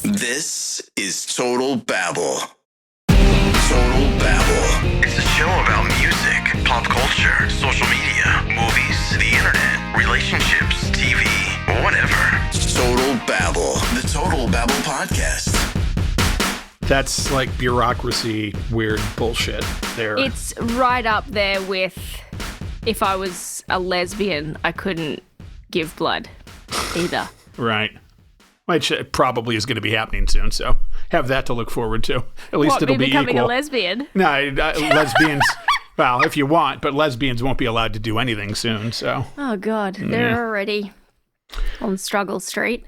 This is Total Babble. Total Babble. It's a show about music, pop culture, social media, movies, the internet, relationships, TV, whatever. Total Babble. The Total Babble Podcast. That's like bureaucracy, weird bullshit there. It's right up there with if I was a lesbian, I couldn't give blood either. Right. Which probably is going to be happening soon, so have that to look forward to. At least it'll be becoming equal. a lesbian? No, lesbians, well, if you want, but lesbians won't be allowed to do anything soon, so. Oh, God. They're already on Struggle Street.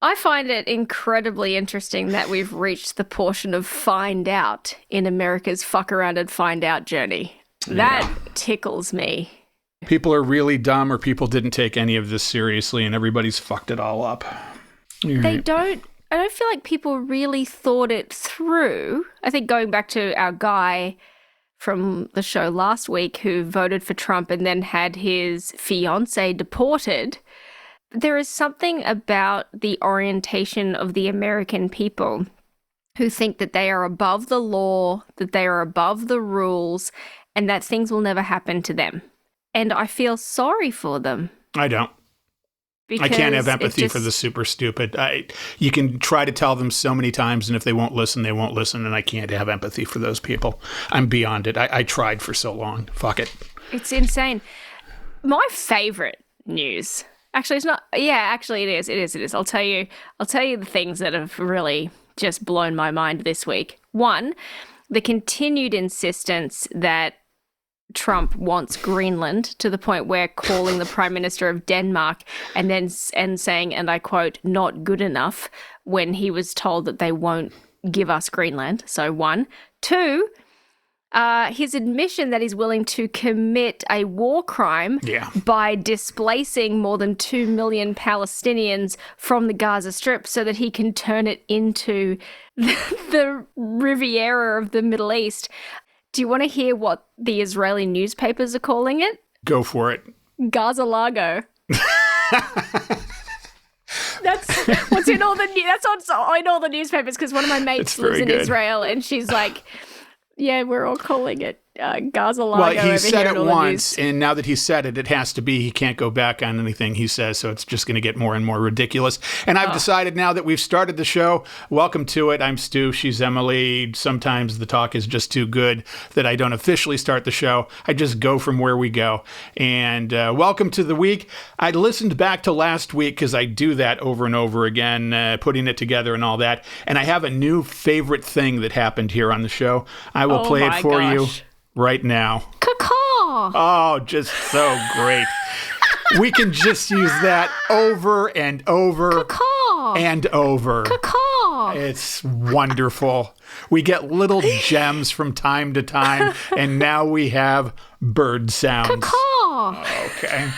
I find it incredibly interesting that we've reached the portion of find out in America's fuck around and find out journey. That tickles me. People are really dumb or people didn't take any of this seriously and everybody's fucked it all up. I don't feel like people really thought it through. I think going back to our guy from the show last week who voted for Trump and then had his fiancée deported, there is something about the orientation of the American people who think that they are above the law, that they are above the rules, and that things will never happen to them. And I feel sorry for them. I don't. I can't have empathy for the super stupid. You can try to tell them so many times, and if they won't listen, they won't listen, and I can't have empathy for those people. I'm beyond it. I tried for so long. Fuck it. It's insane. My favorite news. Actually, it's not. Yeah, actually, it is. It is. I'll tell you the things that have really just blown my mind this week. One, the continued insistence that Trump wants Greenland to the point where calling the Prime Minister of Denmark and saying, and I quote, not good enough when he was told that they won't give us Greenland. So one. Two, his admission that he's willing to commit a war crime by displacing more than 2 million Palestinians from the Gaza Strip so that he can turn it into the Riviera of the Middle East. Do you want to hear what the Israeli newspapers are calling it? Go for it. Gaza Lago. That's what's in all the in all the newspapers because one of my mates lives in Israel and she's like, yeah, we're all calling it Gaza Lago. Well, he said it once, and now that he said it, it has to be. He can't go back on anything he says, so it's just going to get more and more ridiculous. And I've decided now that we've started the show, welcome to it. I'm Stu, she's Emily. Sometimes the talk is just too good that I don't officially start the show. I just go from where we go. And welcome to the week. I listened back to last week because I do that over and over again, putting it together and all that. And I have a new favorite thing that happened here on the show. I will play it for you right now. Caw-caw. Oh, just so great. We can just use that over and over Caw-caw. and over. Caw-caw. It's wonderful. We get little gems from time to time, and now we have bird sounds. Caw-caw. Okay.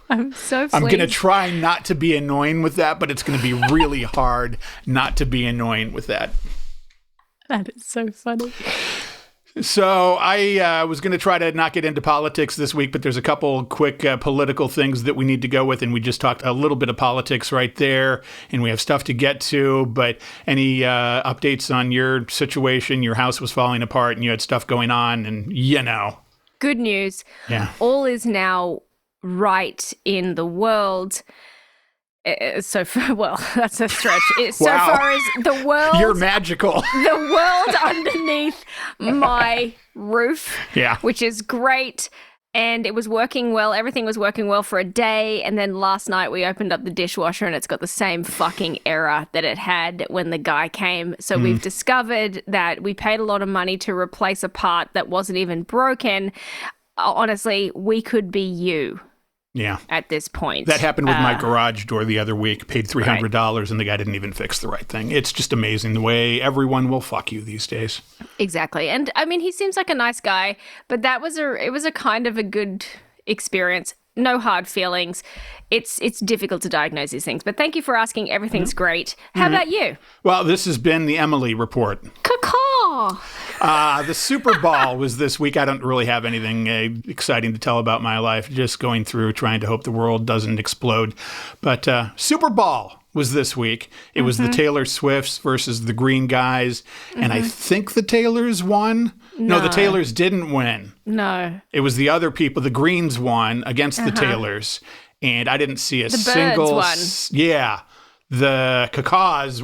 I'm so pleased. I'm going to try not to be annoying with that, but it's going to be really hard not to be annoying with that. That is so funny. So I was going to try to not get into politics this week, but there's a couple quick political things that we need to go with, and we just talked a little bit of politics right there, and we have stuff to get to, but any updates on your situation? Your house was falling apart, and you had stuff going on, and Good news. Yeah. All is now right in the world. That's a stretch. So far as the world... You're magical. The world underneath my roof, which is great. And it was working well. Everything was working well for a day. And then last night we opened up the dishwasher and it's got the same fucking error that it had when the guy came. So we've discovered that we paid a lot of money to replace a part that wasn't even broken. Honestly, we could be you. Yeah. At this point. That happened with my garage door the other week. Paid $300 and the guy didn't even fix the right thing. It's just amazing the way everyone will fuck you these days. Exactly. And I mean, he seems like a nice guy, but it was a kind of a good experience. No hard feelings. It's difficult to diagnose these things. But thank you for asking. Everything's great. How about you? Well, this has been the Emily Report. Caw-caw. The Super Bowl was this week. I don't really have anything exciting to tell about my life. Just going through trying to hope the world doesn't explode. But Super Bowl. was this week. It was the Taylor Swifts versus the Green Guys. And I think the Taylors won. No, the Taylors didn't win. No. It was the other people. The Greens won against the Taylors. And I didn't see a the single... Birds won. Yeah. The Cacaws,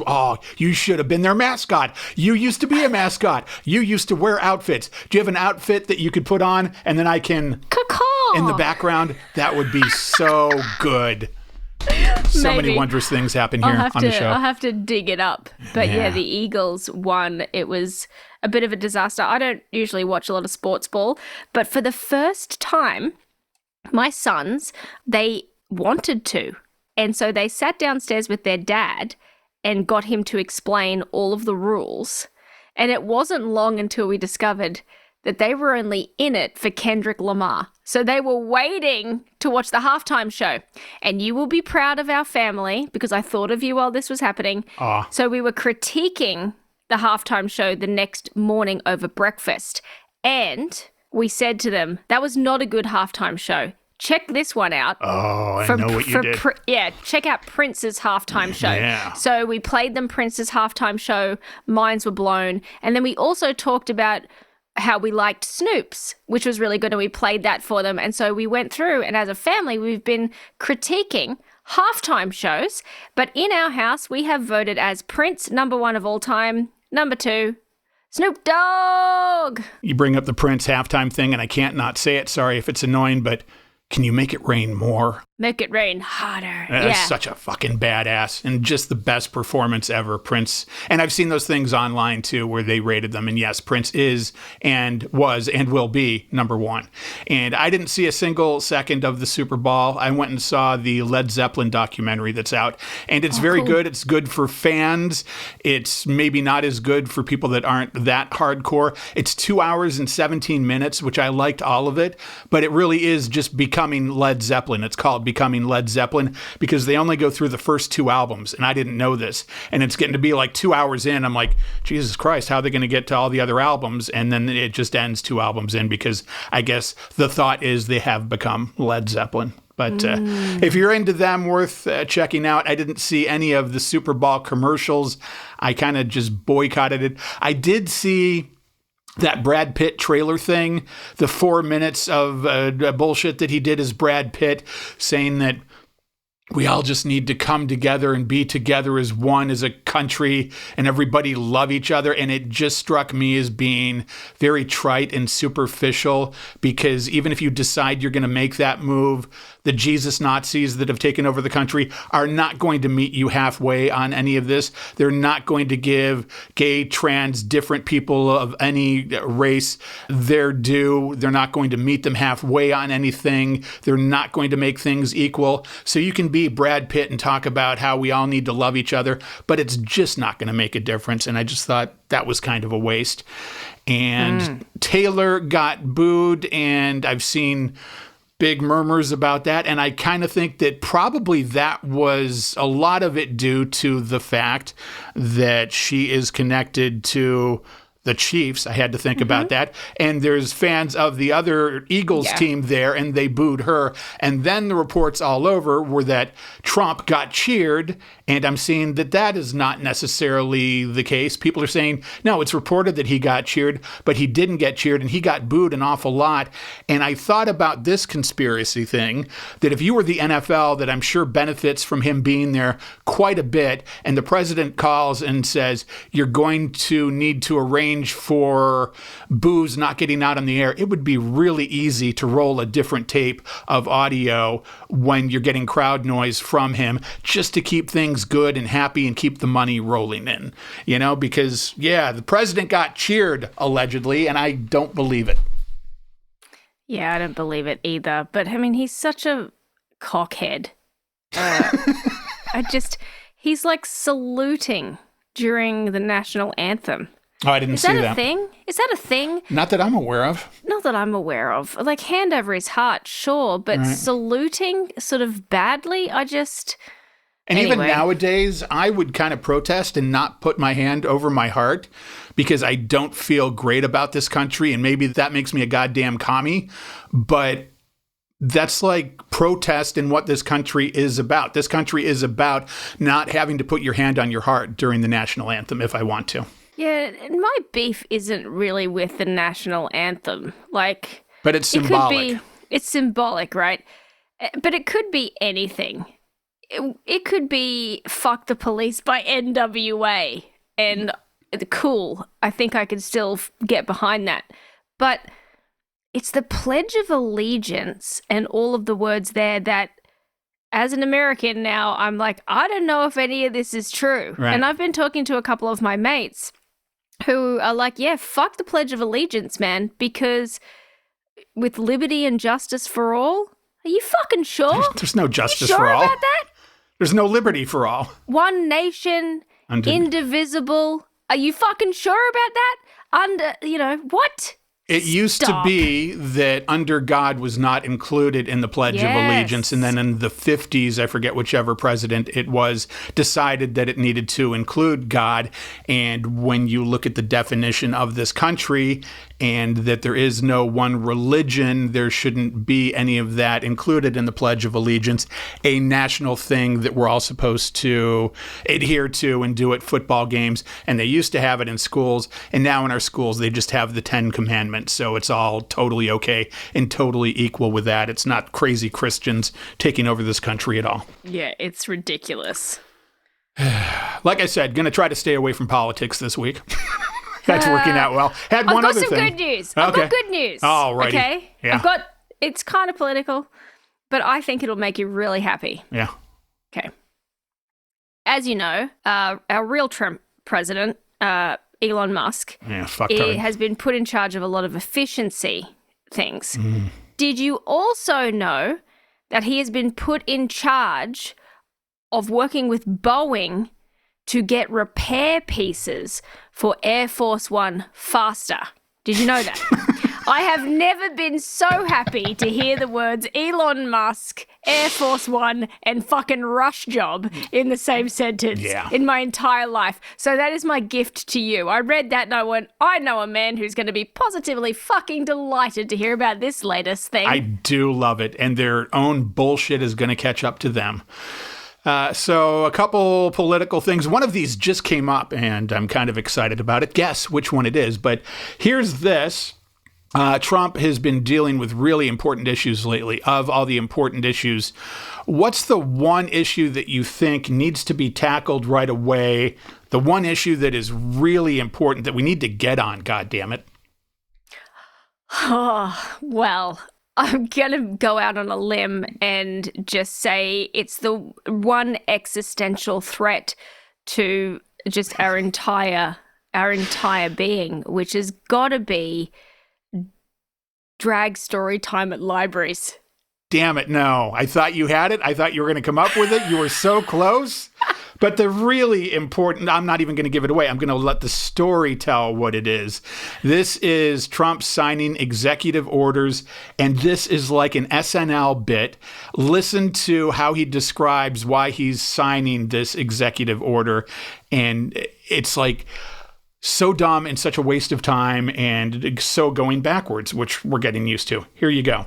you should have been their mascot. You used to be a mascot. You used to wear outfits. Do you have an outfit that you could put on and then I can... Cacaw! In the background? That would be so good. So many wondrous things happen here on the show. I'll have to dig it up. But yeah, the Eagles won. It was a bit of a disaster. I don't usually watch a lot of sports ball, but for the first time, my sons, they wanted to. And so they sat downstairs with their dad and got him to explain all of the rules. And it wasn't long until we discovered that they were only in it for Kendrick Lamar. So they were waiting to watch the halftime show. And you will be proud of our family because I thought of you while this was happening. So we were critiquing the halftime show the next morning over breakfast. And we said to them, that was not a good halftime show. Check this one out. Oh, I know what you did. Check out Prince's halftime show. Yeah. So we played them Prince's halftime show. Minds were blown. And then we also talked about how we liked Snoop's, which was really good. And we played that for them. And so we went through, and as a family, we've been critiquing halftime shows. But in our house, we have voted as Prince #1 of all time, #2, Snoop Dogg. You bring up the Prince halftime thing, and I can't not say it. Sorry if it's annoying, but can you make it rain more? Make it rain harder. That's such a fucking badass and just the best performance ever, Prince. And I've seen those things online too where they rated them. And yes, Prince is and was and will be #1. And I didn't see a single second of the Super Bowl. I went and saw the Led Zeppelin documentary that's out. And it's very good. It's good for fans. It's maybe not as good for people that aren't that hardcore. It's 2 hours and 17 minutes, which I liked all of it. But it really is just becoming Led Zeppelin. It's called Becoming Led Zeppelin because they only go through the first 2 albums, and I didn't know this. And it's getting to be like 2 hours in. I'm like, Jesus Christ, how are they going to get to all the other albums? And then it just ends 2 albums in because I guess the thought is they have become Led Zeppelin. But if you're into them, worth checking out. I didn't see any of the Super Bowl commercials. I kind of just boycotted it. I did see that Brad Pitt trailer thing, the 4 minutes of bullshit that he did as Brad Pitt, saying that we all just need to come together and be together as one, as a country, and everybody love each other. And it just struck me as being very trite and superficial because even if you decide you're going to make that move, the Jesus Nazis that have taken over the country are not going to meet you halfway on any of this. They're not going to give gay, trans, different people of any race their due. They're not going to meet them halfway on anything. They're not going to make things equal. So you can be Brad Pitt and talk about how we all need to love each other, but it's just not going to make a difference. And I just thought that was kind of a waste. And Taylor got booed, and I've seen big murmurs about that. And I kind of think that probably that was a lot of it due to the fact that she is connected to the Chiefs. I had to think about that. And there's fans of the other Eagles team there, and they booed her. And then the reports all over were that Trump got cheered, and I'm seeing that that is not necessarily the case. People are saying, no, it's reported that he got cheered, but he didn't get cheered, and he got booed an awful lot. And I thought about this conspiracy thing, that if you were the NFL, that I'm sure benefits from him being there quite a bit, and the president calls and says, you're going to need to arrange for boos not getting out on the air, it would be really easy to roll a different tape of audio when you're getting crowd noise from him just to keep things good and happy and keep the money rolling in, you know, because the president got cheered allegedly, and I don't believe it. Yeah, I don't believe it either. But I mean, he's such a cockhead. He's like saluting during the national anthem. Oh, I didn't see that. Is that a thing? Is that a thing? Not that I'm aware of. Not that I'm aware of. Like, hand over his heart, sure, but saluting sort of badly, And even nowadays, I would kind of protest and not put my hand over my heart because I don't feel great about this country, and maybe that makes me a goddamn commie. But That's like protest in what this country is about. This country is about not having to put your hand on your heart during the national anthem if I want to. Yeah, and my beef isn't really with the national anthem. Like, but it's symbolic. It's symbolic, right? But it could be anything. It could be "Fuck the Police" by NWA, and cool. I think I could still get behind that. But it's the Pledge of Allegiance and all of the words there that, as an American now, I'm like, I don't know if any of this is true. Right. And I've been talking to a couple of my mates who are like, yeah, fuck the Pledge of Allegiance, man, because with liberty and justice for all, are you fucking sure? There's no justice for all. About that? There's no liberty for all. One nation, indivisible. Are you fucking sure about that? What? It used to be that under God was not included in the Pledge of Allegiance. And then in the 50s, I forget whichever president it was, decided that it needed to include God. And when you look at the definition of this country and that there is no one religion, there shouldn't be any of that included in the Pledge of Allegiance, a national thing that we're all supposed to adhere to and do at football games. And they used to have it in schools. And now in our schools, they just have the 10 Commandments. So it's all totally okay and totally equal with that. It's not crazy Christians taking over this country at all. Yeah, it's ridiculous. Like I said, going to try to stay away from politics this week. That's working out well. Had one other thing. I've got some good news. I've got good news. All righty. Okay? Yeah. It's kind of political, but I think it'll make you really happy. Yeah. Okay. As you know, our real Trump president, Elon Musk, has been put in charge of a lot of efficiency things. Did you also know that he has been put in charge of working with Boeing to get repair pieces for Air Force One faster? Did you know that? I have never been so happy to hear the words Elon Musk, Air Force One, and fucking rush job in the same sentence in my entire life. So that is my gift to you. I read that and I went, I know a man who's going to be positively fucking delighted to hear about this latest thing. I do love it. And their own bullshit is going to catch up to them. So a couple political things. One of these just came up and I'm kind of excited about it. Guess which one it is. But here's this. Trump has been dealing with really important issues lately. Of all the important issues, what's the one issue that you think needs to be tackled right away? The one issue that is really important that we need to get on, goddammit? Oh, well, I'm going to go out on a limb and just say it's the one existential threat to just our entire being, which has got to be drag story time at libraries. Damn it, no. I thought you had it. I thought you were going to come up with it. You were so close. But the really important, I'm not even going to give it away. I'm going to let the story tell what it is. This is Trump signing executive orders, and this is like an SNL bit. Listen to how he describes why he's signing this executive order, and it's like so dumb and such a waste of time and so going backwards, which we're getting used to. Here you go.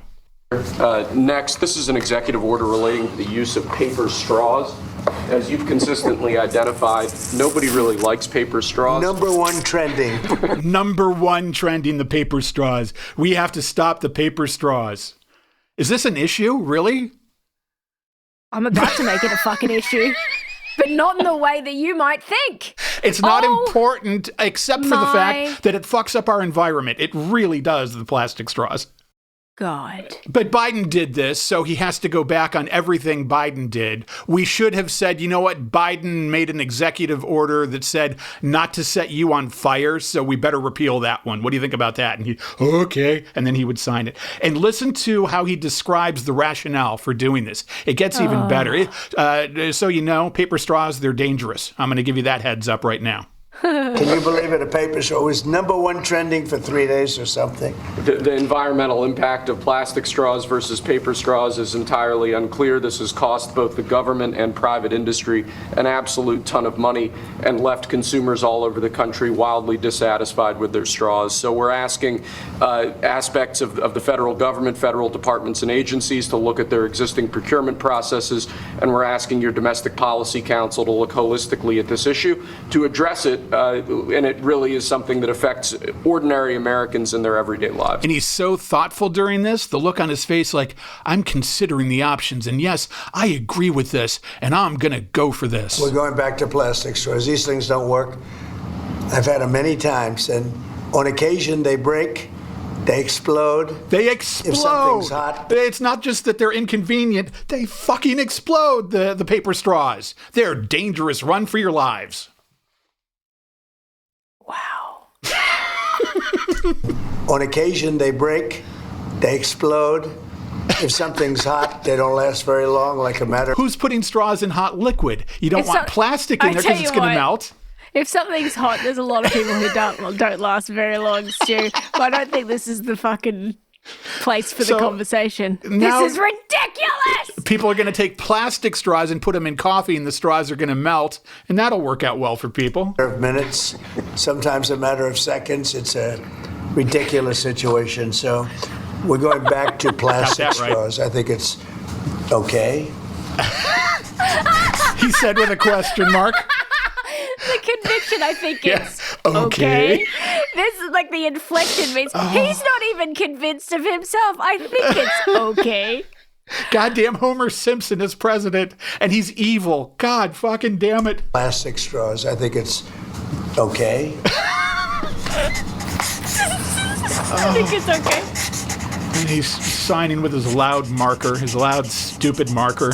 Next, this is an executive order relating to the use of paper straws. As you've consistently identified, nobody really likes paper straws. Number one trending. Number one trending, the paper straws. We have to stop the paper straws. Is this an issue, really? I'm about to make it a fucking issue. But not in the way that you might think. It's not important, except for the fact that it fucks up our environment. It really does, the plastic straws. God. But Biden did this, so he has to go back on everything Biden did. We should have said, you know what? Biden made an executive order that said not to set you on fire, so we better repeal that one. What do you think about that? And he, okay. And then he would sign it. And listen to how he describes the rationale for doing this. It gets even better. So you know, paper straws, they're dangerous. I'm going to give you that heads up right now. Can you believe it? A paper straw was #1 trending for 3 days or something. The environmental impact of plastic straws versus paper straws is entirely unclear. This has cost both the government and private industry an absolute ton of money and left consumers all over the country wildly dissatisfied with their straws. So we're asking aspects of the federal government, federal departments and agencies to look at their existing procurement processes, and we're asking your Domestic Policy Council to look holistically at this issue to address it, and it really is something that affects ordinary Americans in their everyday lives. And he's so thoughtful during this, the look on his face like, I'm considering the options, and yes, I agree with this, and I'm going to go for this. We're going back to plastic straws. These things don't work. I've had them many times, and on occasion they break, they explode. They explode. If something's hot. It's not just that they're inconvenient, they fucking explode, the paper straws. They're dangerous. Run for your lives. Wow. On occasion, they break, they explode. If something's hot, they don't last very long, like a matter. Who's putting straws in hot liquid? You don't want plastic in there because it's going to melt. If something's hot, there's a lot of people who don't last very long, Stu. But I don't think this is the fucking place for the conversation. This is ridiculous! People are going to take plastic straws and put them in coffee, and the straws are going to melt, and that'll work out well for people. Of minutes, sometimes a matter of seconds. It's a ridiculous situation. So we're going back to plastic straws. I think it's okay. He said with a question mark. The conviction, I think, is okay. This is like the inflection means he's not even convinced of himself. I think it's okay. Goddamn Homer Simpson is president, and he's evil. God fucking damn it. Plastic straws. I think it's okay. I think it's okay. And he's signing with his loud marker, his loud, stupid marker.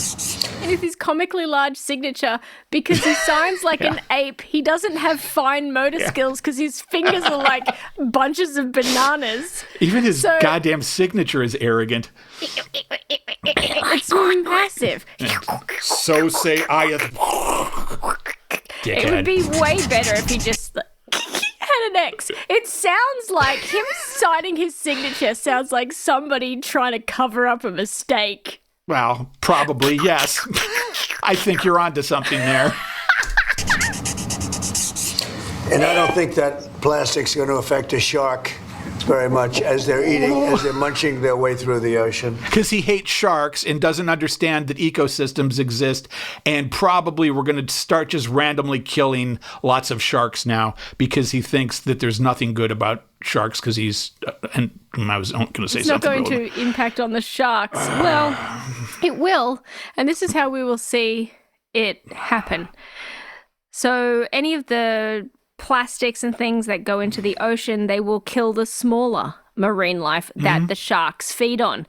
And with his comically large signature, because he signs like an ape. He doesn't have fine motor skills because his fingers are like bunches of bananas. Even his goddamn signature is arrogant. It's massive. So say I. It would be way better if he just had an X. It sounds like him signing his signature sounds like somebody trying to cover up a mistake. Well, probably, yes. I think you're onto something there. And I don't think that plastic's going to affect a shark very much as they're munching their way through the ocean. Because he hates sharks and doesn't understand that ecosystems exist, and probably we're going to start just randomly killing lots of sharks now because he thinks that there's nothing good about sharks because he's and I was going to say it's something. It's not going to impact on the sharks. Well, it will, and this is how we will see it happen. So any of the plastics and things that go into the ocean, they will kill the smaller marine life that the sharks feed on.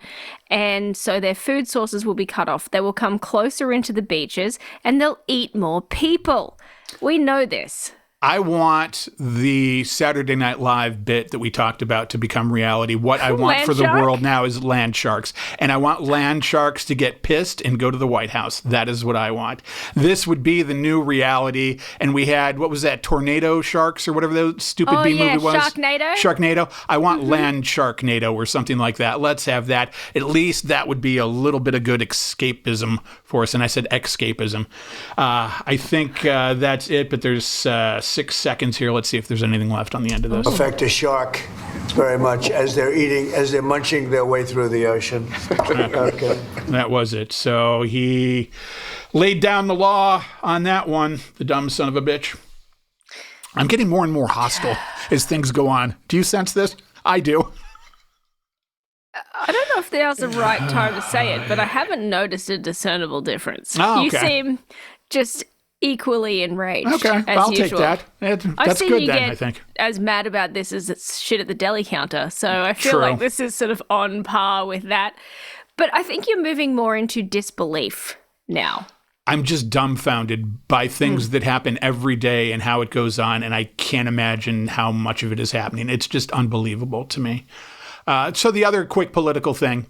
And so their food sources will be cut off. They will come closer into the beaches and they'll eat more people. We know this. I want the Saturday Night Live bit that we talked about to become reality. What I want for the world now is land sharks. And I want land sharks to get pissed and go to the White House. That is what I want. This would be the new reality. And we had, what was that, Tornado Sharks or whatever the stupid B movie was? Sharknado. Sharknado. I want Land Sharknado or something like that. Let's have that. At least that would be a little bit of good escapism for us. And I said escapism. I think that's it, but there's 6 seconds here. Let's see if there's anything left on the end of this. Affect a shark very much as they're munching their way through the ocean. Okay. That was it. So he laid down the law on that one, the dumb son of a bitch. I'm getting more and more hostile as things go on. Do you sense this? I do. I don't know if now's the right time to say it, but I haven't noticed a discernible difference. Oh, okay. You seem just equally enraged. Okay, I'll take that. That's good then, I think. As mad about this as it's shit at the deli counter. So I feel like this is sort of on par with that. But I think you're moving more into disbelief now. I'm just dumbfounded by things that happen every day and how it goes on, and I can't imagine how much of it is happening. It's just unbelievable to me. So the other quick political thing,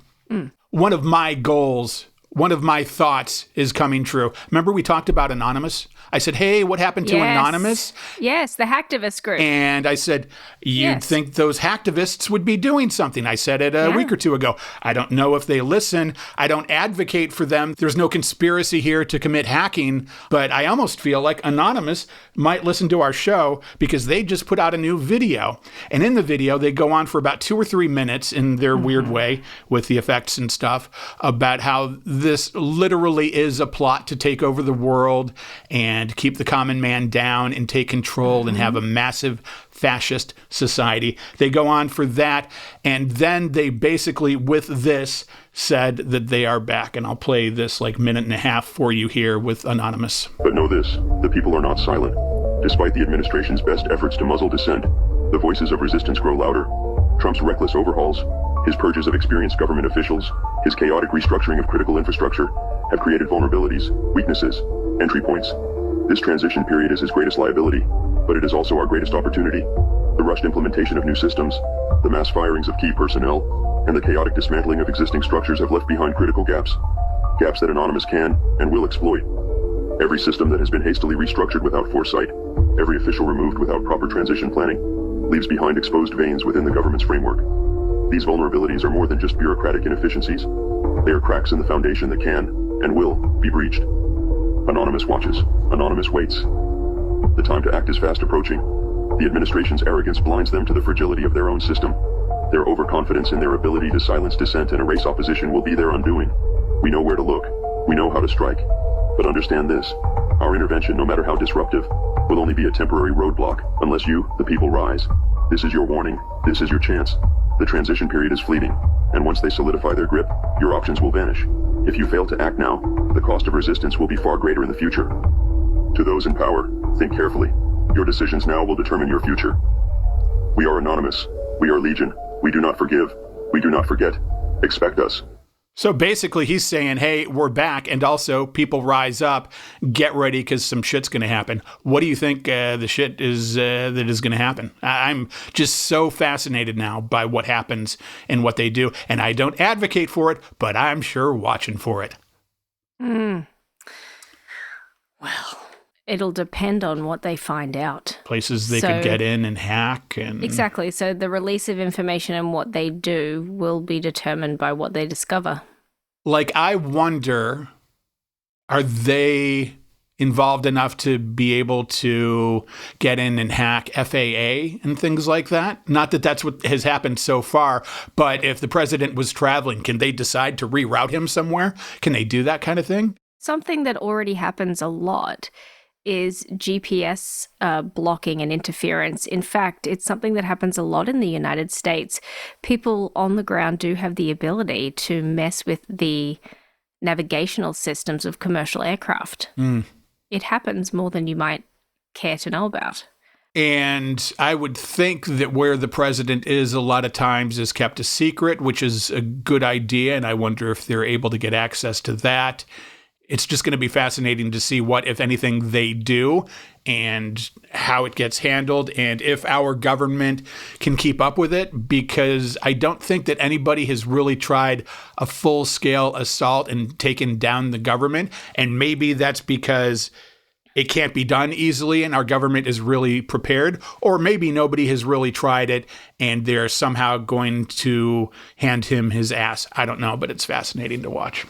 one of my goals one of my thoughts is coming true. Remember we talked about Anonymous? I said, hey, what happened to Anonymous? Yes, the hacktivist group. And I said, you'd think those hacktivists would be doing something. I said it a week or two ago. I don't know if they listen. I don't advocate for them. There's no conspiracy here to commit hacking, but I almost feel like Anonymous might listen to our show because they just put out a new video. And in the video, they go on for about 2 or 3 minutes in their weird way with the effects and stuff about how this literally is a plot to take over the world and keep the common man down and take control and have a massive fascist society. They go on for that, and then they basically, with this, said that they are back. And I'll play this like minute and a half for you here with Anonymous. But know this, the people are not silent. Despite the administration's best efforts to muzzle dissent, the voices of resistance grow louder. Trump's reckless overhauls, his purges of experienced government officials, his chaotic restructuring of critical infrastructure have created vulnerabilities, weaknesses, entry points. This transition period is his greatest liability, but it is also our greatest opportunity. The rushed implementation of new systems, the mass firings of key personnel, and the chaotic dismantling of existing structures have left behind critical gaps that Anonymous can and will exploit. Every system that has been hastily restructured without foresight, every official removed without proper transition planning, leaves behind exposed veins within the government's framework. These vulnerabilities are more than just bureaucratic inefficiencies. They are cracks in the foundation that can and will be breached. Anonymous watches. Anonymous waits. The time to act is fast approaching. The administration's arrogance blinds them to the fragility of their own system. Their overconfidence in their ability to silence dissent and erase opposition will be their undoing. We know where to look. We know how to strike. But understand this. Our intervention, no matter how disruptive, will only be a temporary roadblock unless you, the people, rise. This is your warning. This is your chance. The transition period is fleeting, and once they solidify their grip, your options will vanish. If you fail to act now, the cost of resistance will be far greater in the future. To those in power, think carefully. Your decisions now will determine your future. We are Anonymous. We are Legion. We do not forgive. We do not forget. Expect us. So basically he's saying, hey, we're back, and also people rise up, get ready because some shit's going to happen. What do you think the shit is that is going to happen? I'm just so fascinated now by what happens and what they do, and I don't advocate for it, but I'm sure watching for it. Well, it'll depend on what they find out. Places they could get in and hack. And exactly. So the release of information and what they do will be determined by what they discover. Like, I wonder, are they involved enough to be able to get in and hack FAA and things like that? Not that that's what has happened so far, but if the president was traveling, can they decide to reroute him somewhere? Can they do that kind of thing? Something that already happens a lot is GPS blocking and interference. In fact, it's something that happens a lot in the United States. People on the ground do have the ability to mess with the navigational systems of commercial aircraft. It happens more than you might care to know about. And I would think that where the president is a lot of times is kept a secret, which is a good idea. And I wonder if they're able to get access to that. It's just going to be fascinating to see what, if anything, they do and how it gets handled and if our government can keep up with it, because I don't think that anybody has really tried a full-scale assault and taken down the government. And maybe that's because it can't be done easily and our government is really prepared, or maybe nobody has really tried it and they're somehow going to hand him his ass. I don't know, but it's fascinating to watch.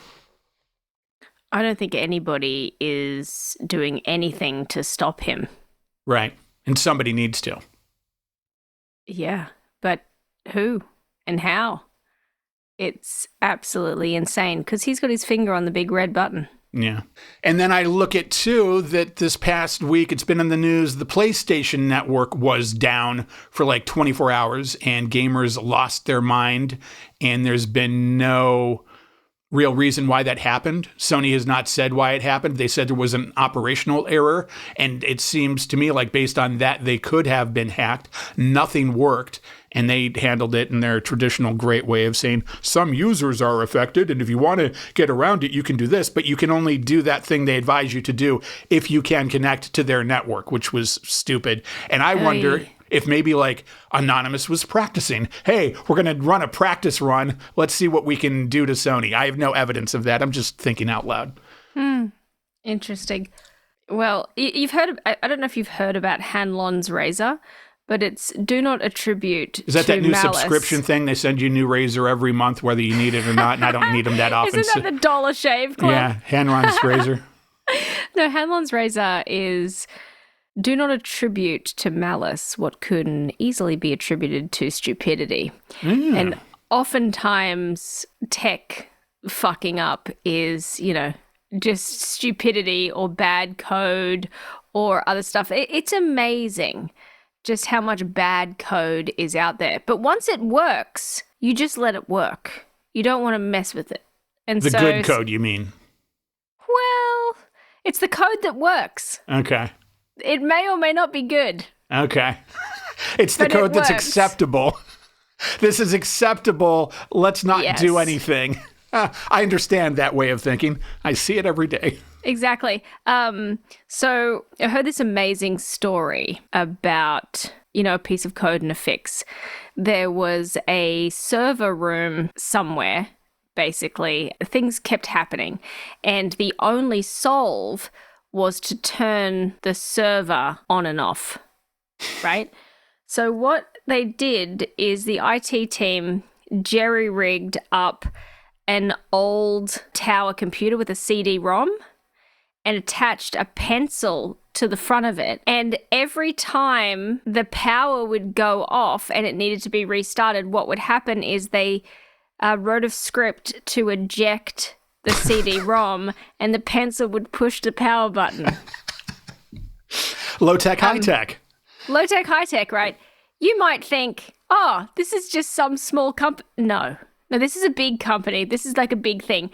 I don't think anybody is doing anything to stop him. Right. And somebody needs to. Yeah. But who and how? It's absolutely insane because he's got his finger on the big red button. Yeah. And then I look at, too, that this past week, it's been in the news, the PlayStation Network was down for like 24 hours and gamers lost their mind. And there's been no real reason why that happened. Sony has not said why it happened. They said there was an operational error. And it seems to me like based on that, they could have been hacked. Nothing worked. And they handled it in their traditional great way of saying some users are affected. And if you want to get around it, you can do this. But you can only do that thing they advise you to do if you can connect to their network, which was stupid. And I wonder If maybe like Anonymous was practicing, hey, we're going to run a practice run. Let's see what we can do to Sony. I have no evidence of that. I'm just thinking out loud. Interesting. Well, you've heard, I don't know if you've heard about Hanlon's razor, but it's do not attribute Is that to that new malice. subscription thing? They send you a new razor every month, whether you need it or not, and I don't need them that often. Isn't that the Dollar Shave Club? Yeah, Hanlon's razor. No, Hanlon's razor is do not attribute to malice what can easily be attributed to stupidity. And oftentimes tech fucking up is, just stupidity or bad code or other stuff. It's amazing just how much bad code is out there. But once it works, you just let it work. You don't want to mess with it. And The good code, you mean? Well, it's the code that works. Okay. It may or may not be good. Okay. It's the But code it that's works. acceptable. This is acceptable. Let's not Yes. do anything. I understand that way of thinking. I see it every day. Exactly. So I heard this amazing story about, a piece of code and a fix. There was a server room somewhere, basically. Things kept happening. And the only solve was to turn the server on and off, right? So what they did is the IT team jerry-rigged up an old tower computer with a CD-ROM and attached a pencil to the front of it. And every time the power would go off and it needed to be restarted, what would happen is they wrote a script to eject the CD-ROM and the pencil would push the power button. Low-tech, high-tech. Low-tech, high-tech, right? You might think, this is just some small company. No, this is a big company. This is like a big thing.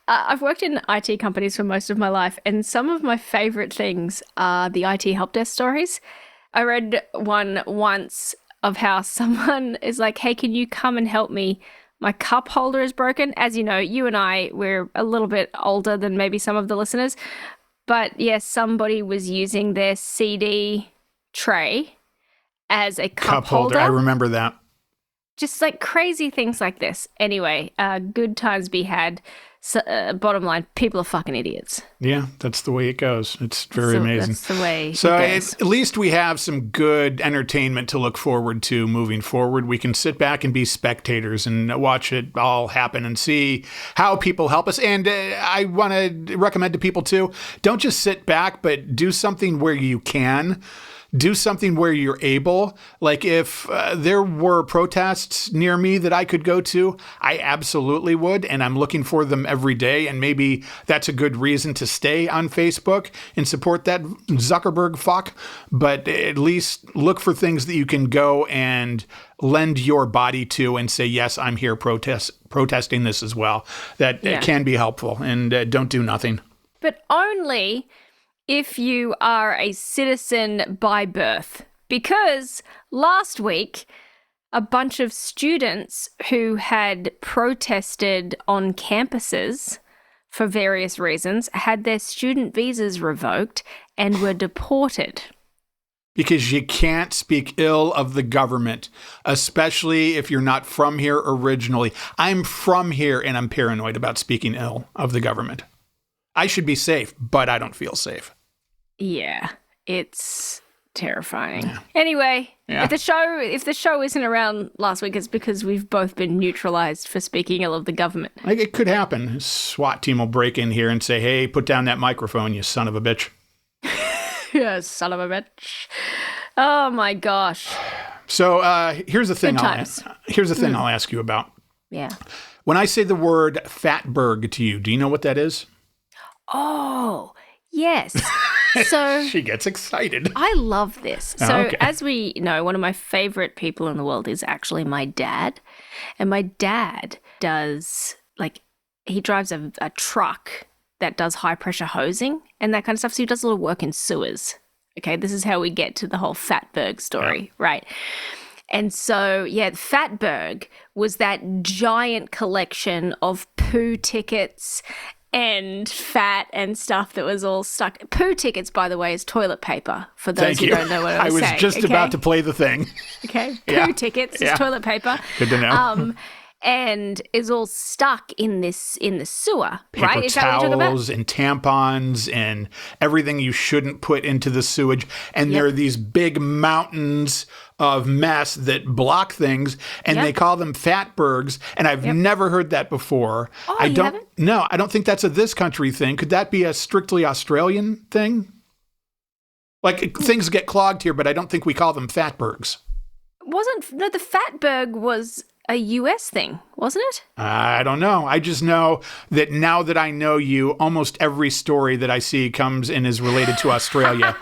I've worked in IT companies for most of my life, and some of my favorite things are the IT help desk stories. I read one once of how someone is like, hey, can you come and help me? My cup holder is broken. As you know, you and I, we're a little bit older than maybe some of the listeners. But yes, somebody was using their CD tray as a cup holder. I remember that. Just like crazy things like this. Anyway, good times be had. So, bottom line, people are fucking idiots. Yeah, that's the way it goes. It's very amazing. That's the way So it goes. at least we have some good entertainment to look forward to moving forward. We can sit back and be spectators and watch it all happen and see how people help us. And I want to recommend to people too, don't just sit back, but do something where you can. Do something where you're able. Like if there were protests near me that I could go to, I absolutely would. And I'm looking for them every day. And maybe that's a good reason to stay on Facebook and support that Zuckerberg fuck. But at least look for things that you can go and lend your body to and say, yes, I'm here protesting this as well. That can be helpful. And don't do nothing. But only if you are a citizen by birth. Because last week, a bunch of students who had protested on campuses for various reasons had their student visas revoked and were deported. Because you can't speak ill of the government, especially if you're not from here originally. I'm from here and I'm paranoid about speaking ill of the government. I should be safe, but I don't feel safe. Yeah, it's terrifying. Yeah. Anyway, if the show isn't around last week, it's because we've both been neutralized for speaking ill of the government. It could happen. SWAT team will break in here and say, hey, put down that microphone, you son of a bitch. Yeah, son of a bitch. Oh my gosh. So here's the thing. I'll ask you about. Yeah. When I say the word Fatberg to you, do you know what that is? Oh, yes. So she gets excited. I love this. So as we know, one of my favorite people in the world is actually my dad. And my dad does, he drives a truck that does high pressure hosing and that kind of stuff. So he does a lot of work in sewers. Okay, this is how we get to the whole Fatberg story, right? And so, Fatberg was that giant collection of poo tickets and fat and stuff that was all stuck. Poo tickets, by the way, is toilet paper, for those Thank who you. don't know what I was saying. I was just about to play the thing. Okay, Yeah. poo tickets Yeah. is toilet paper. Good to know. And is all stuck in the sewer, Paper right? Is that what you're talking about? towels and tampons and everything you shouldn't put into the sewage. And there are these big mountains of mess that block things, and they call them Fatbergs. And I've never heard that before. Oh, I you don't. haven't? No, I don't think that's a this country thing. Could that be a strictly Australian thing? Like things get clogged here, but I don't think we call them Fatbergs. The Fatberg was a US thing, wasn't it? I don't know. I just know that now that I know you, almost every story that I see comes and is related to Australia.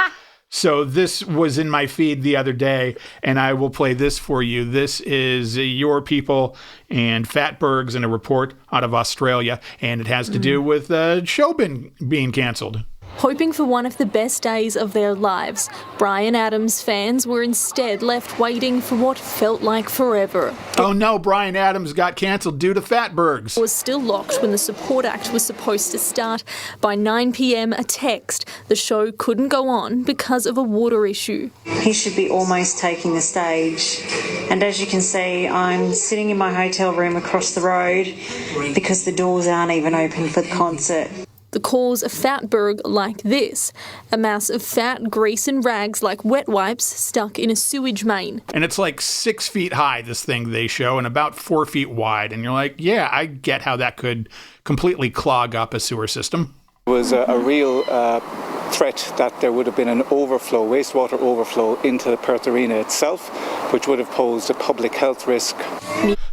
So this was in my feed the other day, and I will play this for you. This is Your People and Fatbergs and a report out of Australia, and it has to do with the show being canceled. Hoping for one of the best days of their lives, Bryan Adams fans were instead left waiting for what felt like forever. Oh no, Bryan Adams got canceled due to Fatbergs. It was still locked when the support act was supposed to start. By 9 p.m, a text. The show couldn't go on because of a water issue. He should be almost taking the stage. And as you can see, I'm sitting in my hotel room across the road because the doors aren't even open for the concert. The cause a Fatberg like this, a mass of fat, grease and rags like wet wipes stuck in a sewage main. And it's like 6 feet high, this thing they show, and about 4 feet wide. And you're like, yeah, I get how that could completely clog up a sewer system. It was a real threat that there would have been an overflow, wastewater overflow into the Perth Arena itself, which would have posed a public health risk.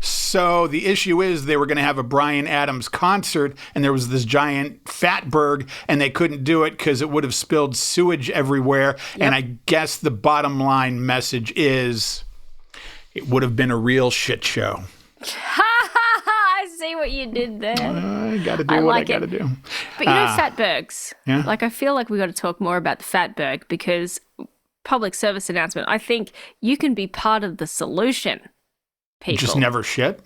So the issue is they were going to have a Bryan Adams concert, and there was this giant Fatberg, and they couldn't do it because it would have spilled sewage everywhere. Yep. And I guess the bottom line message is it would have been a real shit show. I see what you did there. I got to do what I got to do. But you know Fatbergs? Yeah? Like, I feel like we got to talk more about the Fatberg because public service announcement, I think you can be part of the solution, people. Just never shit?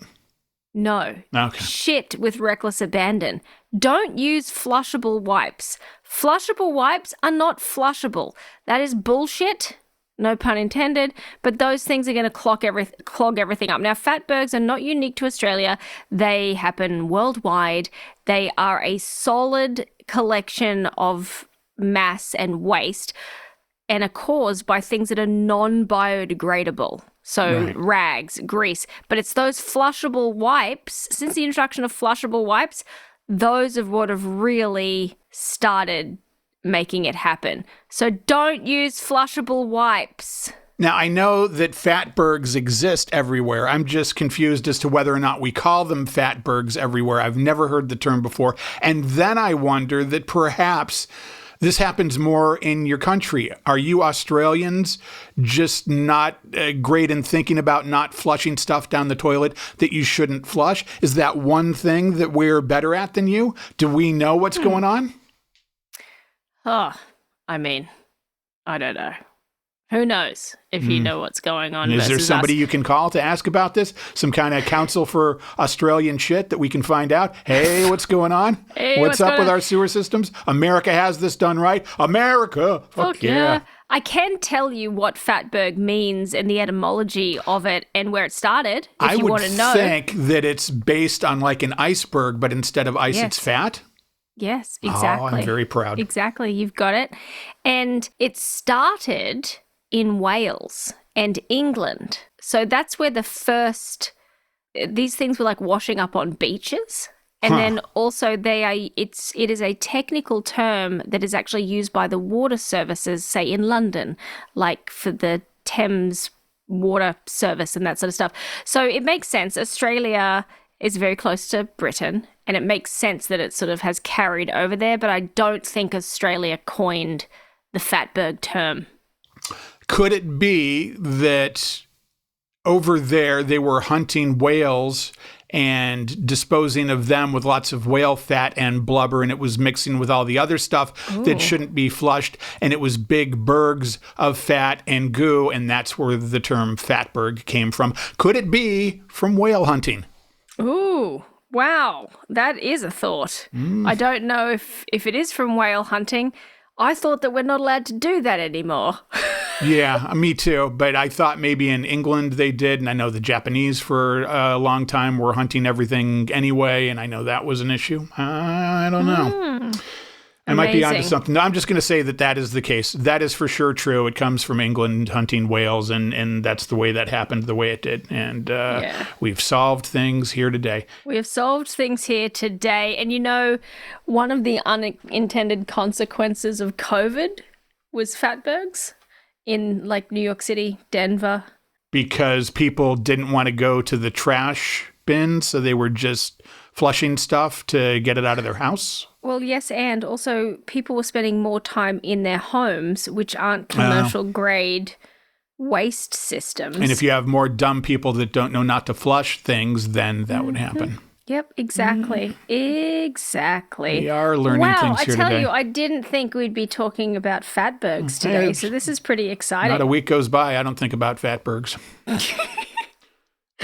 No. Okay. Shit with reckless abandon. Don't use flushable wipes. Flushable wipes are not flushable. That is bullshit. No pun intended, but those things are going to clog everything up. Now, Fatbergs are not unique to Australia. They happen worldwide. They are a solid collection of mass and waste and are caused by things that are non-biodegradable. So rags, grease. But it's those flushable wipes, since the introduction of flushable wipes, those are what have really started making it happen. So don't use flushable wipes. Now, I know that Fatbergs exist everywhere. I'm just confused as to whether or not we call them Fatbergs everywhere. I've never heard the term before. And then I wonder that perhaps this happens more in your country. Are you Australians just not great in thinking about not flushing stuff down the toilet that you shouldn't flush? Is that one thing that we're better at than you? Do we know what's going on? Oh, I mean, I don't know. Who knows if you know what's going on? Is there somebody us? you can call to ask about this? Some kind of council for Australian shit that we can find out? Hey, what's going on? Hey, what's up with our sewer systems? America has this done right. America! Fuck yeah. I can tell you what Fatberg means and the etymology of it and where it started, if you want to know. I would think that it's based on like an iceberg, but instead of ice, it's fat. Yes, exactly. Oh, I'm very proud. Exactly, you've got it. And it started in Wales and England. So that's where the first, these things were like washing up on beaches. And then also it is a technical term that is actually used by the water services, say in London, like for the Thames water service and that sort of stuff. So it makes sense. Australia is very close to Britain, and it makes sense that it sort of has carried over there, but I don't think Australia coined the Fatberg term. Could it be that over there they were hunting whales and disposing of them with lots of whale fat and blubber, and it was mixing with all the other stuff that shouldn't be flushed, and it was big bergs of fat and goo, and that's where the term Fatberg came from? Could it be from whale hunting? Ooh, Wow, that is a thought. I don't know if it is from whale hunting. I thought that we're not allowed to do that anymore. Yeah, me too. But I thought maybe in England they did, and I know the Japanese for a long time were hunting everything anyway, and I know that was an issue. I don't know. I might be onto something. No, I'm just going to say that is the case. That is for sure true. It comes from England hunting whales, and that's the way that happened, the way it did. And we've solved things here today. We have solved things here today. And you know, one of the unintended consequences of COVID was Fatbergs in like New York City, Denver. Because people didn't want to go to the trash bin, so they were just flushing stuff to get it out of their house. Well, yes, and also people were spending more time in their homes, which aren't commercial grade waste systems. And if you have more dumb people that don't know not to flush things, then that would happen. Yep, exactly. Exactly. We are learning things here today. Wow, I tell you, I didn't think we'd be talking about Fatbergs today, so this is pretty exciting. Not a week goes by, I don't think about Fatbergs.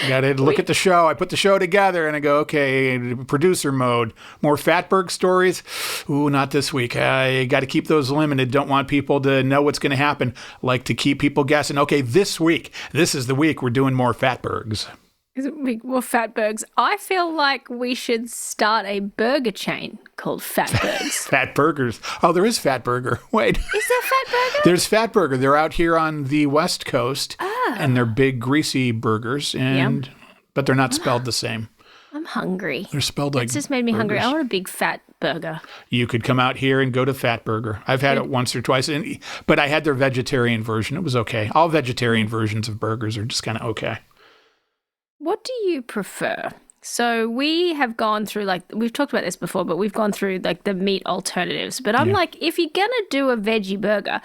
Got to look at the show. I put the show together and I go, okay, producer mode. More Fatberg stories? Ooh, not this week. I got to keep those limited. Don't want people to know what's going to happen. Like to keep people guessing. Okay, this week, this is the week we're doing more Fatbergs. More Fatbergs. I feel like we should start a burger chain called Fatbergs. Fatburgers. Oh, there is Fatburger. Wait. Is there Fatburger? There's Fatburger. They're out here on the West Coast. And they're big, greasy burgers. But they're not spelled the same. I'm hungry. They're spelled like It's just made me hungry. I want a big fat burger. You could come out here and go to Fatburger. I've had it once or twice. But I had their vegetarian version. It was okay. All vegetarian versions of burgers are just kind of okay. What do you prefer? So we have gone through, like, we've talked about this before, but we've gone through, like, the meat alternatives. But I'm like, if you're going to do a veggie burger,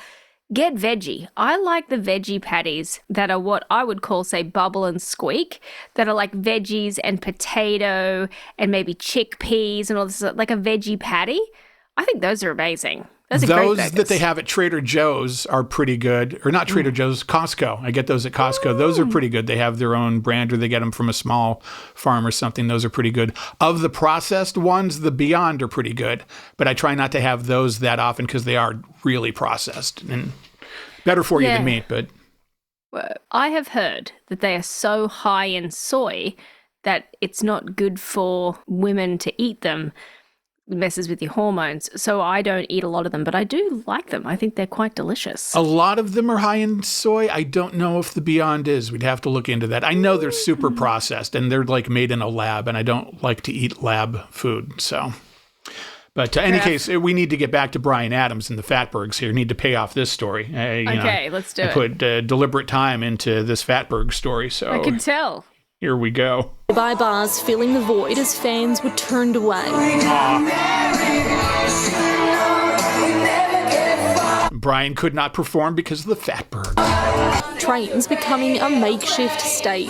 get veggie. I like the veggie patties that are what I would call, say, bubble and squeak, that are like veggies and potato and maybe chickpeas and all this, like a veggie patty. I think those are amazing. Those that they have at Trader Joe's are pretty good. Or not Trader Joe's, Costco. I get those at Costco. Those are pretty good. They have their own brand or they get them from a small farm or something. Those are pretty good. Of the processed ones, the Beyond are pretty good. But I try not to have those that often because they are really processed. And better for you than meat, but... I have heard that they are so high in soy that it's not good for women to eat them. It messes with your hormones. So I don't eat a lot of them, but I do like them. I think they're quite delicious. A lot of them are high in soy. I don't know if the Beyond is. We'd have to look into that. I know they're super processed and they're like made in a lab, and I don't like to eat lab food. So, but in any case, we need to get back to Bryan Adams and the Fatbergs here. Need to pay off this story. Let's do it. I put deliberate time into this Fatberg story. So I can tell. Here we go. By bars filling the void as fans were turned away. Bryan could not perform because of the Fatbergs. Trains becoming a makeshift stage.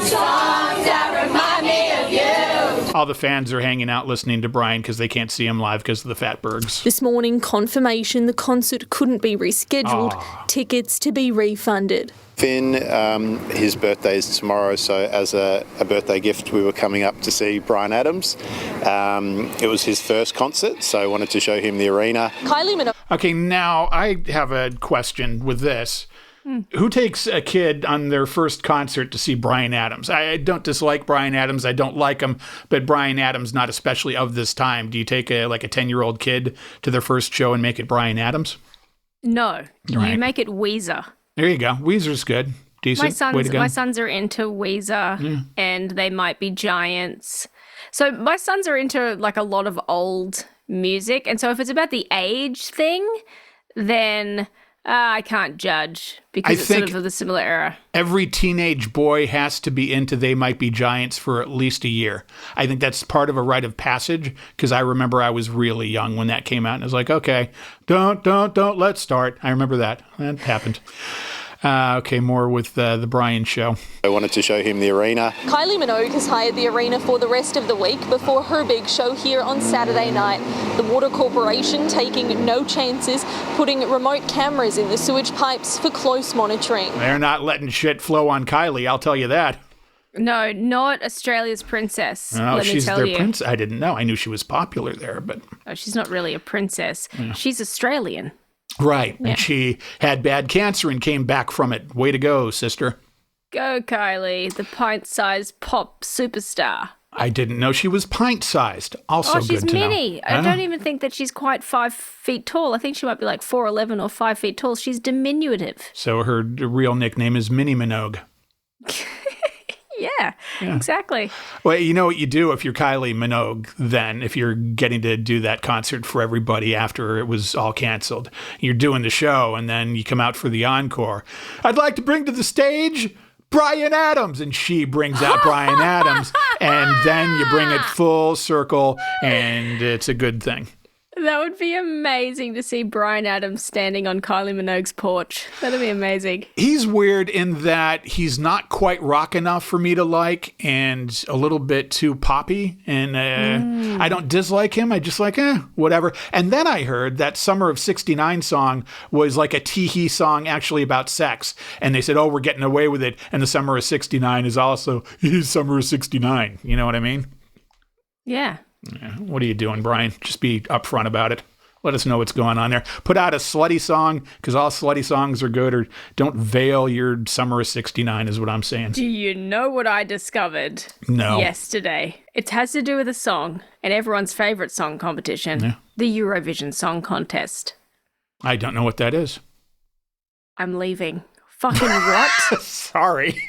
All the fans are hanging out listening to Bryan because they can't see him live because of the Fatbergs. This morning, confirmation the concert couldn't be rescheduled, tickets to be refunded. Finn, his birthday is tomorrow, so as a birthday gift, we were coming up to see Bryan Adams. It was his first concert, so I wanted to show him the arena. Kylie Minogue. Okay, now I have a question with this. Who takes a kid on their first concert to see Bryan Adams? I don't dislike Bryan Adams. I don't like him, but Bryan Adams, not especially of this time. Do you take a 10-year-old kid to their first show and make it Bryan Adams? No, Right. You make it Weezer. There you go. Weezer's good. Decent. My sons are into Weezer, and they might be giants. So my sons are into like a lot of old music, and so if it's about the age thing, then I can't judge because it's sort of the similar era. Every teenage boy has to be into They Might Be Giants for at least a year. I think that's part of a rite of passage because I remember I was really young when that came out and I was like, okay, don't, let's start. I remember that. That happened. Okay, more with the Bryan show. I wanted to show him the arena. Kylie Minogue has hired the arena for the rest of the week before her big show here on Saturday night. The Water Corporation taking no chances, putting remote cameras in the sewage pipes for close monitoring. They're not letting shit flow on Kylie, I'll tell you that. No, not Australia's princess. Oh, let me she's tell their you. princess. I didn't know. I knew she was popular there, but Oh, she's not really a princess. She's Australian. right. Yeah. And she had bad cancer and came back from it. Way to go, sister. Go, Kylie, the pint-sized pop superstar. I didn't know she was pint-sized. Also Oh, she's good to know. mini. I don't even think that she's quite 5 feet tall. I think she might be like 4'11" or 5 feet tall. She's diminutive. So her real nickname is Minnie Minogue. Yeah, exactly. Well, you know what you do if you're Kylie Minogue then, if you're getting to do that concert for everybody after it was all canceled. You're doing the show, and then you come out for the encore. I'd like to bring to the stage Bryan Adams. And she brings out Bryan Adams, and then you bring it full circle, and it's a good thing. That would be amazing to see Bryan Adams standing on Kylie Minogue's porch. That'd be amazing. He's weird in that he's not quite rock enough for me to like, and a little bit too poppy. And I don't dislike him. I just like, whatever. And then I heard that Summer of '69 song was like a tee-hee song actually about sex. And they said, oh, we're getting away with it. And the Summer of '69 is also Summer of '69. You know what I mean? Yeah. Yeah. What are you doing, Brian? Just be upfront about it. Let us know what's going on there. Put out a slutty song, because all slutty songs are good, or don't veil your Summer of '69 is what I'm saying. Do you know what I discovered yesterday? It has to do with a song and everyone's favorite song competition, the Eurovision Song Contest. I don't know what that is. I'm leaving. Fucking what? Sorry.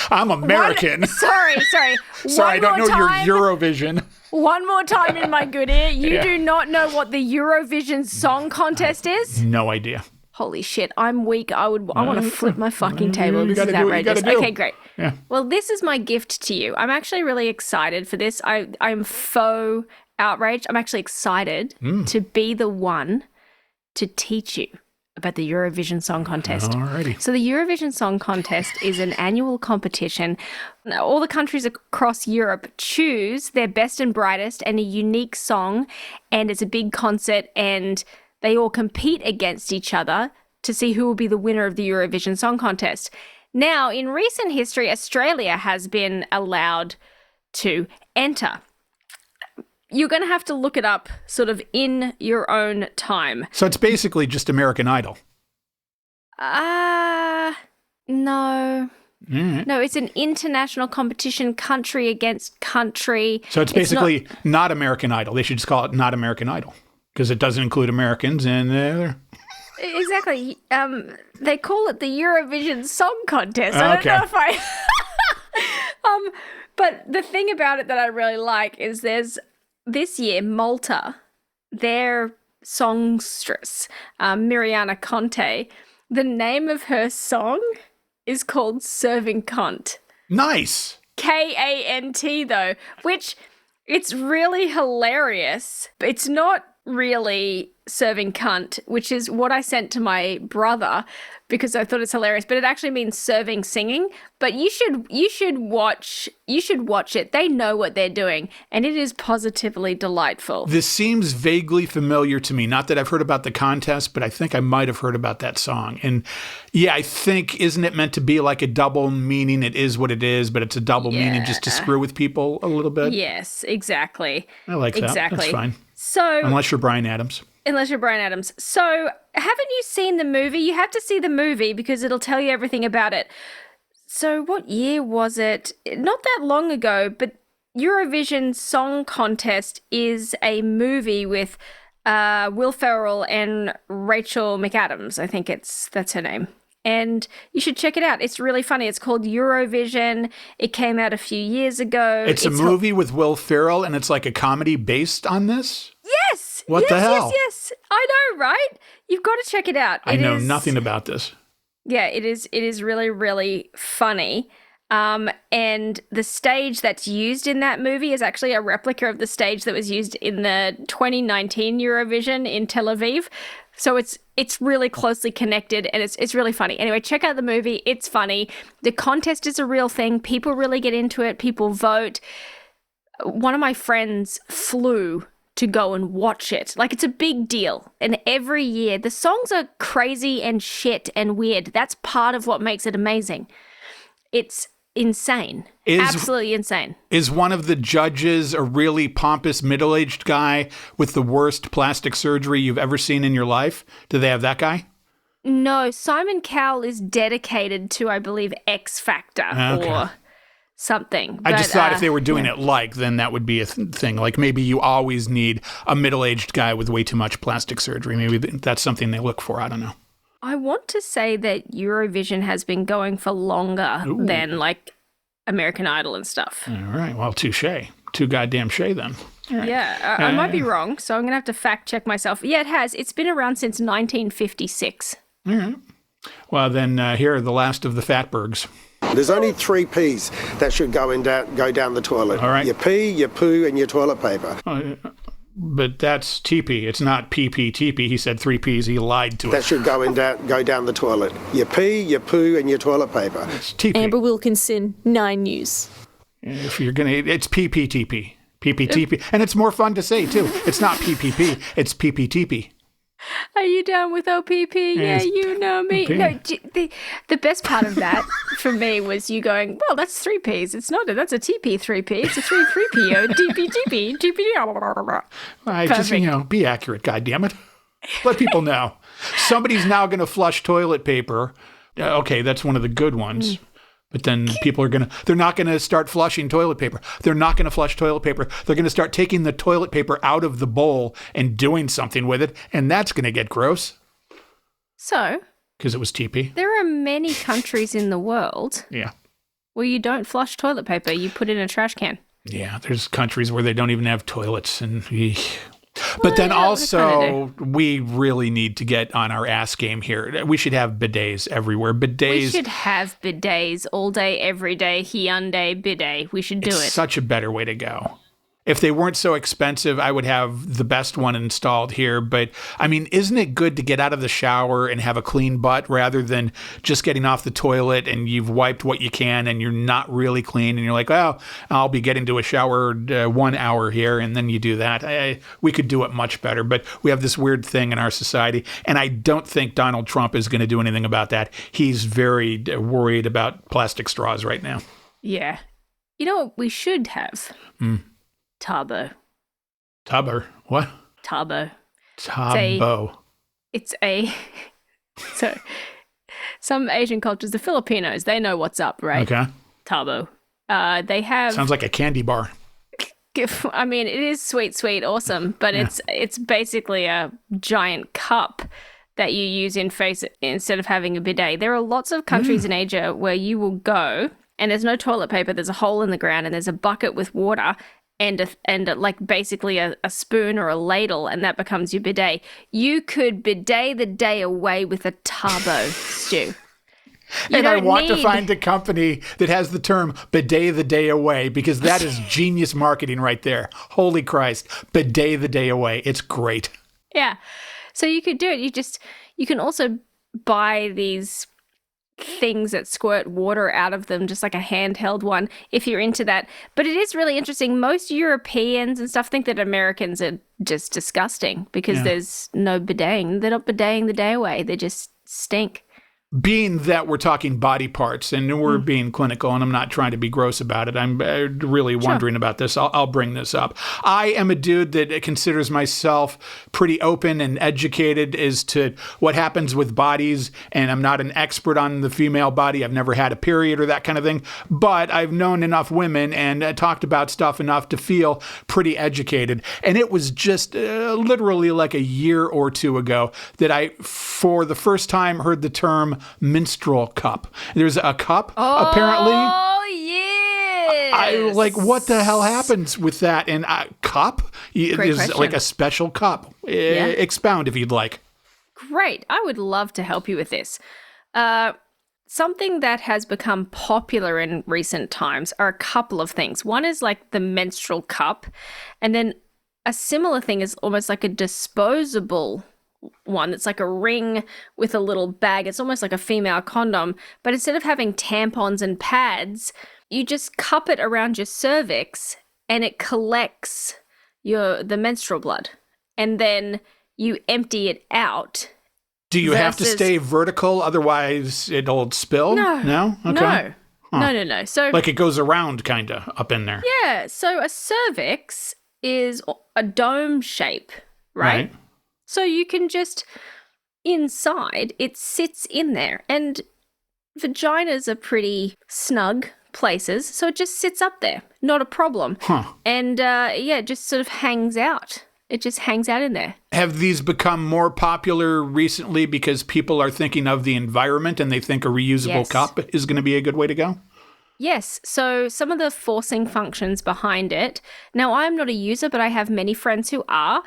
I'm American. Sorry. Sorry, I don't know your Eurovision. One more time in my good ear. You do not know what the Eurovision Song Contest is? No idea. Holy shit, I'm weak. I want to flip my fucking table. This is do what you outrageous. gotta do. Okay, great. Yeah. Well, this is my gift to you. I'm actually really excited for this. I'm faux outraged. I'm actually excited to be the one to teach you about the Eurovision Song Contest. Alrighty. So the Eurovision Song Contest is an annual competition. Now, all the countries across Europe choose their best and brightest and a unique song, and it's a big concert, and they all compete against each other to see who will be the winner of the Eurovision Song Contest. Now, in recent history, Australia has been allowed to enter. You're going to have to look it up sort of in your own time. So it's basically just American Idol. No. No, it's an international competition, country against country. So it's basically not American Idol. They should just call it Not American Idol, because it doesn't include Americans and Exactly. They call it the Eurovision Song Contest. I don't know if I... But the thing about it that I really like is this year, Malta, their songstress, Miriana Conte, the name of her song is called Serving Cunt. Nice. K-A-N-T, though, which it's really hilarious. It's not really serving cunt, which is what I sent to my brother because I thought it's hilarious, but it actually means serving singing. But you should watch it. They know what they're doing, and it is positively delightful. This seems vaguely familiar to me. Not that I've heard about the contest, but I think I might have heard about that song. And yeah, I think, isn't it meant to be like a double meaning? It is what it is, but it's a double meaning just to screw with people a little bit. Yes, exactly. I like that. Exactly. That's fine. So unless you're Bryan Adams. Unless you're Bryan Adams. So, haven't you seen the movie? You have to see the movie because it'll tell you everything about it. So, what year was it? Not that long ago, but Eurovision Song Contest is a movie with Will Ferrell and Rachel McAdams. I think that's her name. And you should check it out. It's really funny. It's called Eurovision. It came out a few years ago. It's a movie with Will Ferrell, and it's like a comedy based on this? Yes. What the hell? Yes. I know, right? You've got to check it out. I know nothing about this. Yeah, it is. It is really, really funny. And the stage that's used in that movie is actually a replica of the stage that was used in the 2019 Eurovision in Tel Aviv. So it's really closely connected, and it's really funny. Anyway, check out the movie. It's funny. The contest is a real thing. People really get into it. People vote. One of my friends flew to go and watch it. Like, it's a big deal. And every year, the songs are crazy and shit and weird. That's part of what makes it amazing. It's insane. Absolutely insane. Is one of the judges a really pompous middle-aged guy with the worst plastic surgery you've ever seen in your life? Do they have that guy? No, Simon Cowell is dedicated to, I believe, X Factor or something. I just thought if they were doing it then that would be a thing. Like maybe you always need a middle-aged guy with way too much plastic surgery. Maybe that's something they look for. I don't know. I want to say that Eurovision has been going for longer than like American Idol and stuff. All right. Well, touche. Too goddamn shay then. Right. Yeah, I might be wrong, so I'm going to have to fact check myself. Yeah, it has. It's been around since 1956. All right. Well, then here are the last of the Fatbergs. There's only 3 P's that should go down the toilet. All right. Your pee, your poo, and your toilet paper. But that's TP. It's not PP. He said 3 P's. He lied to us. That should go down the toilet. Your pee, your poo, and your toilet paper. It's TP. Amber Wilkinson, 9 News. If you're gonna, it's PPTP. PPTP. And it's more fun to say, too. It's not PPP. It's PPTP. Are you down with OPP? Yeah, you know me. No, the best part of that for me was you going, well, that's 3 Ps. It's not that's a TP 3P. It's a 3PO. DP, TP. I just, be accurate, goddammit. Let people know. Somebody's now going to flush toilet paper. Okay, that's one of the good ones. But then people they're not going to start flushing toilet paper. They're not going to flush toilet paper. They're going to start taking the toilet paper out of the bowl and doing something with it. And that's going to get gross. So. Because it was TP. There are many countries in the world. Yeah. Where you don't flush toilet paper. You put it in a trash can. Yeah. There's countries where they don't even have toilets. But then also, we really need to get on our ass game here. We should have bidets everywhere. We should have bidets all day, every day. Hyundai bidet. We should do it. It's such a better way to go. If they weren't so expensive, I would have the best one installed here. But, I mean, isn't it good to get out of the shower and have a clean butt rather than just getting off the toilet and you've wiped what you can and you're not really clean and you're like, well, I'll be getting to a shower 1 hour here, and then you do that. We could do it much better. But we have this weird thing in our society, and I don't think Donald Trump is going to do anything about that. He's very worried about plastic straws right now. Yeah. You know what we should have? Tabo. Tabo? What? Tabo. Tabo. So some Asian cultures, the Filipinos, they know what's up, right? Okay. Tabo. They have. Sounds like a candy bar. I mean, it is sweet, awesome, but it's basically a giant cup that you use instead of having a bidet. There are lots of countries in Asia where you will go and there's no toilet paper. There's a hole in the ground and there's a bucket with water. And like basically a spoon or a ladle, and that becomes your bidet. You could bidet the day away with a Tabo, Stu. And I want to find a company that has the term bidet the day away, because that is genius marketing right there. Holy Christ. Bidet the day away. It's great. Yeah. So you could do it. You can also buy these things that squirt water out of them, just like a handheld one, if you're into that. But it is really interesting. Most Europeans and stuff think that Americans are just disgusting because there's no bideting. They're not bideting the day away. They just stink. Being that we're talking body parts and we're being clinical, and I'm not trying to be gross about it, I'm really wondering about this. I'll bring this up. I am a dude that considers myself pretty open and educated as to what happens with bodies, and I'm not an expert on the female body. I've never had a period or that kind of thing, but I've known enough women and talked about stuff enough to feel pretty educated. And it was just literally like a year or two ago that I, for the first time, heard the term menstrual cup. There's a cup, apparently. Oh, yes. What the hell happens with that? And cup? There's like a special cup. Expound if you'd like. Great. I would love to help you with this. Something that has become popular in recent times are a couple of things. One is like the menstrual cup, and then a similar thing is almost like a disposable one that's like a ring with a little bag. It's almost like a female condom, but instead of having tampons and pads, you just cup it around your cervix and it collects the menstrual blood, and then you empty it out. Do you have to stay vertical, otherwise it'll spill? No. No? Okay. No. No. So Like it goes around kind of up in there. yeah, so a cervix is a dome shape, right? So you can just inside, it sits in there, and vaginas are pretty snug places, so it just sits up there, not a problem. And it just sort of hangs out. It just hangs out in there. Have these become more popular recently because people are thinking of the environment and they think a reusable cup is going to be a good way to go? Yes. So some of the forcing functions behind it. Now, I'm not a user, but I have many friends who are.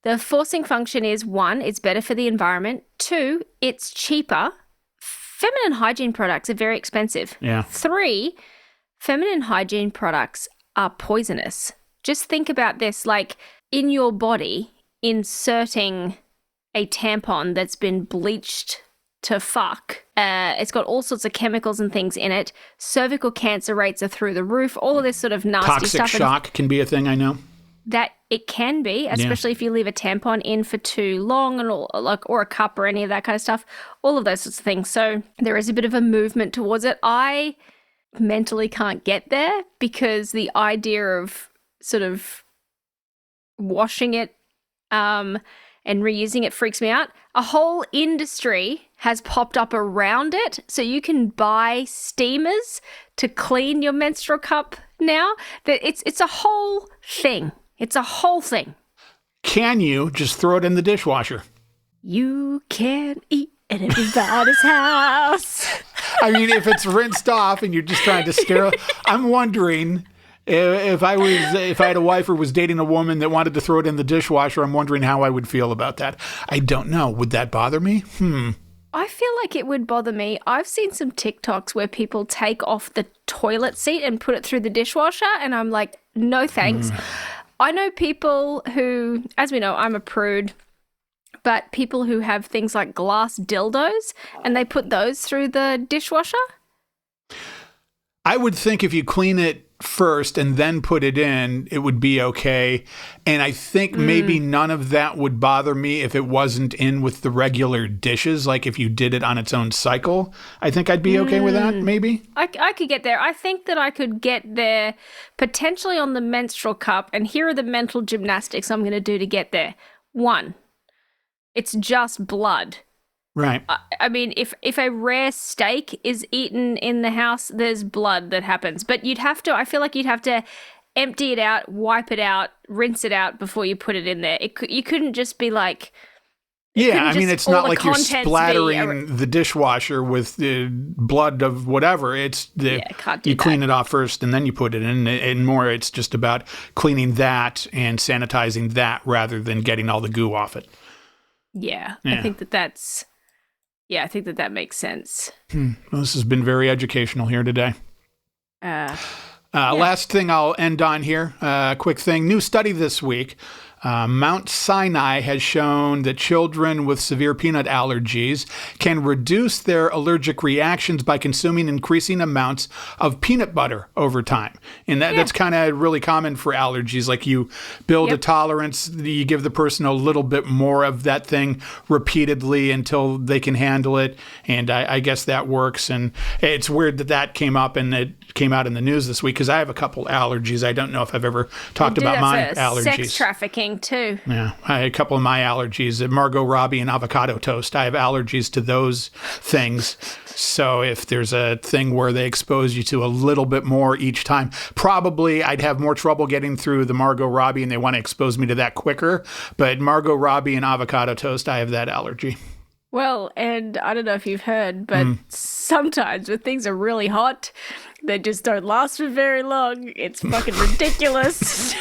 The forcing function is 1, it's better for the environment. 2, it's cheaper. Feminine hygiene products are very expensive. 3, feminine hygiene products are poisonous. Just think about this, like in your body, inserting a tampon that's been bleached to fuck. It's got all sorts of chemicals and things in it. Cervical cancer rates are through the roof. All of this sort of nasty stuff. Toxic shock can be a thing, I know. That it can be, especially if you leave a tampon in for too long, and or a cup or any of that kind of stuff. All of those sorts of things. So there is a bit of a movement towards it. I mentally can't get there because the idea of sort of washing it and reusing it freaks me out. A whole industry has popped up around it, so you can buy steamers to clean your menstrual cup now. That it's a whole thing. It's a whole thing. Can you just throw it in the dishwasher? You can eat at everybody's house. I mean, if it's rinsed off and you're just trying to sterile, I'm wondering if I had a wife or was dating a woman that wanted to throw it in the dishwasher, I'm wondering how I would feel about that. I don't know. Would that bother me? I feel like it would bother me. I've seen some TikToks where people take off the toilet seat and put it through the dishwasher, and I'm like, no thanks. I know people who, as we know, I'm a prude, but people who have things like glass dildos and they put those through the dishwasher. I would think if you clean it first and then put it in, it would be okay. And I think maybe none of that would bother me if it wasn't in with the regular dishes, like if you did it on its own cycle. I think I'd be okay with that, maybe. I could get there. I think that I could get there potentially on the menstrual cup, and here are the mental gymnastics I'm going to do to get there. 1, it's just blood. Right. I mean, if a rare steak is eaten in the house, there's blood that happens. But I feel like you'd have to empty it out, wipe it out, rinse it out before you put it in there. You couldn't just be like... Yeah, I mean, it's not like you're splattering the dishwasher with the blood of whatever. You clean it off first and then you put it in. And more, it's just about cleaning that and sanitizing that rather than getting all the goo off it. Yeah. I think that's... Yeah, I think that makes sense. Well, this has been very educational here today. Last thing I'll end on here, quick thing. New study this week. Mount Sinai has shown that children with severe peanut allergies can reduce their allergic reactions by consuming increasing amounts of peanut butter over time. And that's kind of really common for allergies. Like you build a tolerance, you give the person a little bit more of that thing repeatedly until they can handle it. And I guess that works. And it's weird that came up and it came out in the news this week because I have a couple allergies. I don't know if I've ever talked about my allergies. Sex trafficking too. Yeah, a couple of my allergies, Margot Robbie and avocado toast. I have allergies to those things. So if there's a thing where they expose you to a little bit more each time, probably I'd have more trouble getting through the Margot Robbie and they want to expose me to that quicker. But Margot Robbie and avocado toast, I have that allergy. Well, and I don't know if you've heard, but sometimes when things are really hot, they just don't last for very long. It's fucking ridiculous.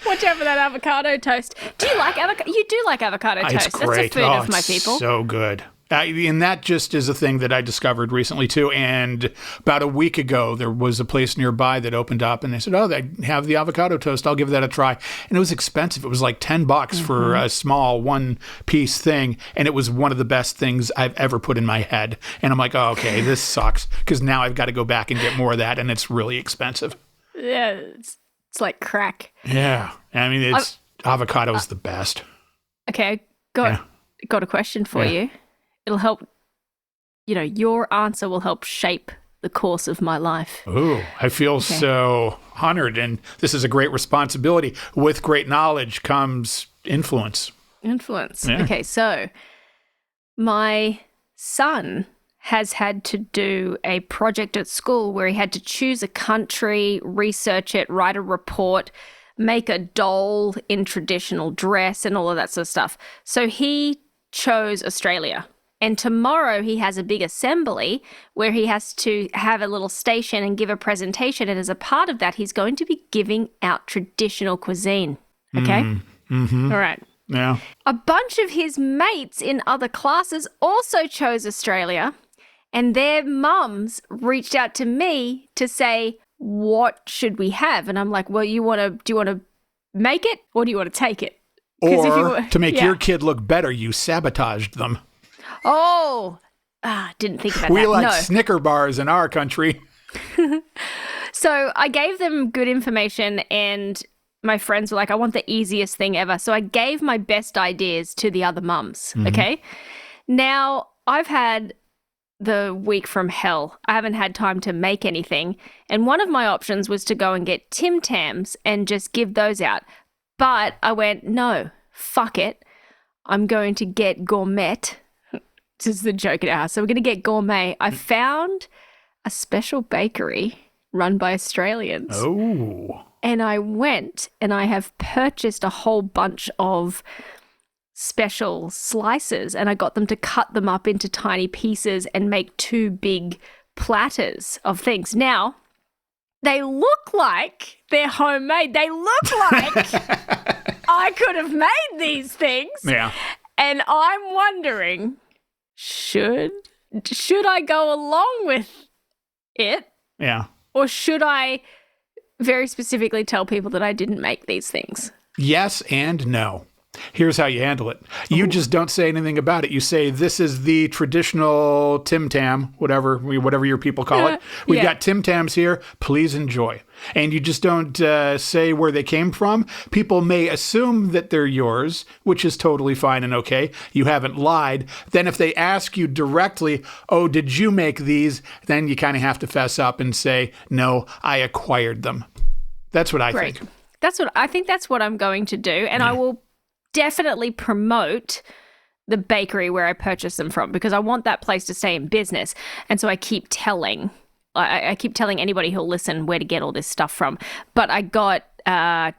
Watch out for that avocado toast. Do you like avocado? You do like avocado toast. It's great. That's the food of my people. So good. And that just is a thing that I discovered recently too. And about a week ago, there was a place nearby that opened up and they said, oh, they have the avocado toast. I'll give that a try. And it was expensive. It was like $10 for a small 1-piece thing. And it was one of the best things I've ever put in my head. And I'm like, oh, okay, this sucks. Because now I've got to go back and get more of that. And it's really expensive. Yeah, it's like crack. Yeah. I mean, avocado is the best. Okay, got a question for you. It'll help your answer will help shape the course of my life. Ooh, I feel so honored, and this is a great responsibility. With great knowledge comes influence. Yeah. Okay, so my son has had to do a project at school where he had to choose a country, research it, write a report, make a doll in traditional dress and all of that sort of stuff. So he chose Australia. And tomorrow he has a big assembly where he has to have a little station and give a presentation. And as a part of that, he's going to be giving out traditional cuisine. Okay? Mm-hmm. All right. Yeah. A bunch of his mates in other classes also chose Australia. And their mums reached out to me to say, what should we have? And I'm like, well, do you want to make it or do you want to take it? Or to make your kid look better, you sabotaged them. Oh, didn't think about that. We like Snicker bars in our country. So I gave them good information and my friends were like, I want the easiest thing ever. So I gave my best ideas to the other mums. Mm-hmm. Okay. Now I've had the week from hell. I haven't had time to make anything. And one of my options was to go and get Tim Tams and just give those out. But I went, no, fuck it. I'm going to get gourmet. This is the joke at our house. So we're going to get gourmet. I found a special bakery run by Australians. Oh. And I went and I have purchased a whole bunch of special slices and I got them to cut them up into tiny pieces and make 2 big platters of things. Now, they look like they're homemade. They look like I could have made these things. Yeah. And I'm wondering, should I go along with it? Yeah. Or should I very specifically tell people that I didn't make these things? Yes and no. Here's how you handle it. You just don't say anything about it. You say, this is the traditional Tim Tam, whatever your people call it. We've got Tim Tams here. Please enjoy. And you just don't say where they came from. People may assume that they're yours, which is totally fine and okay. You haven't lied. Then if they ask you directly, oh, did you make these? Then you kind of have to fess up and say, no, I acquired them. That's what I think. That's what I'm going to do. And I will definitely promote the bakery where I purchased them from because I want that place to stay in business. And so I keep telling anybody who'll listen where to get all this stuff from. But I got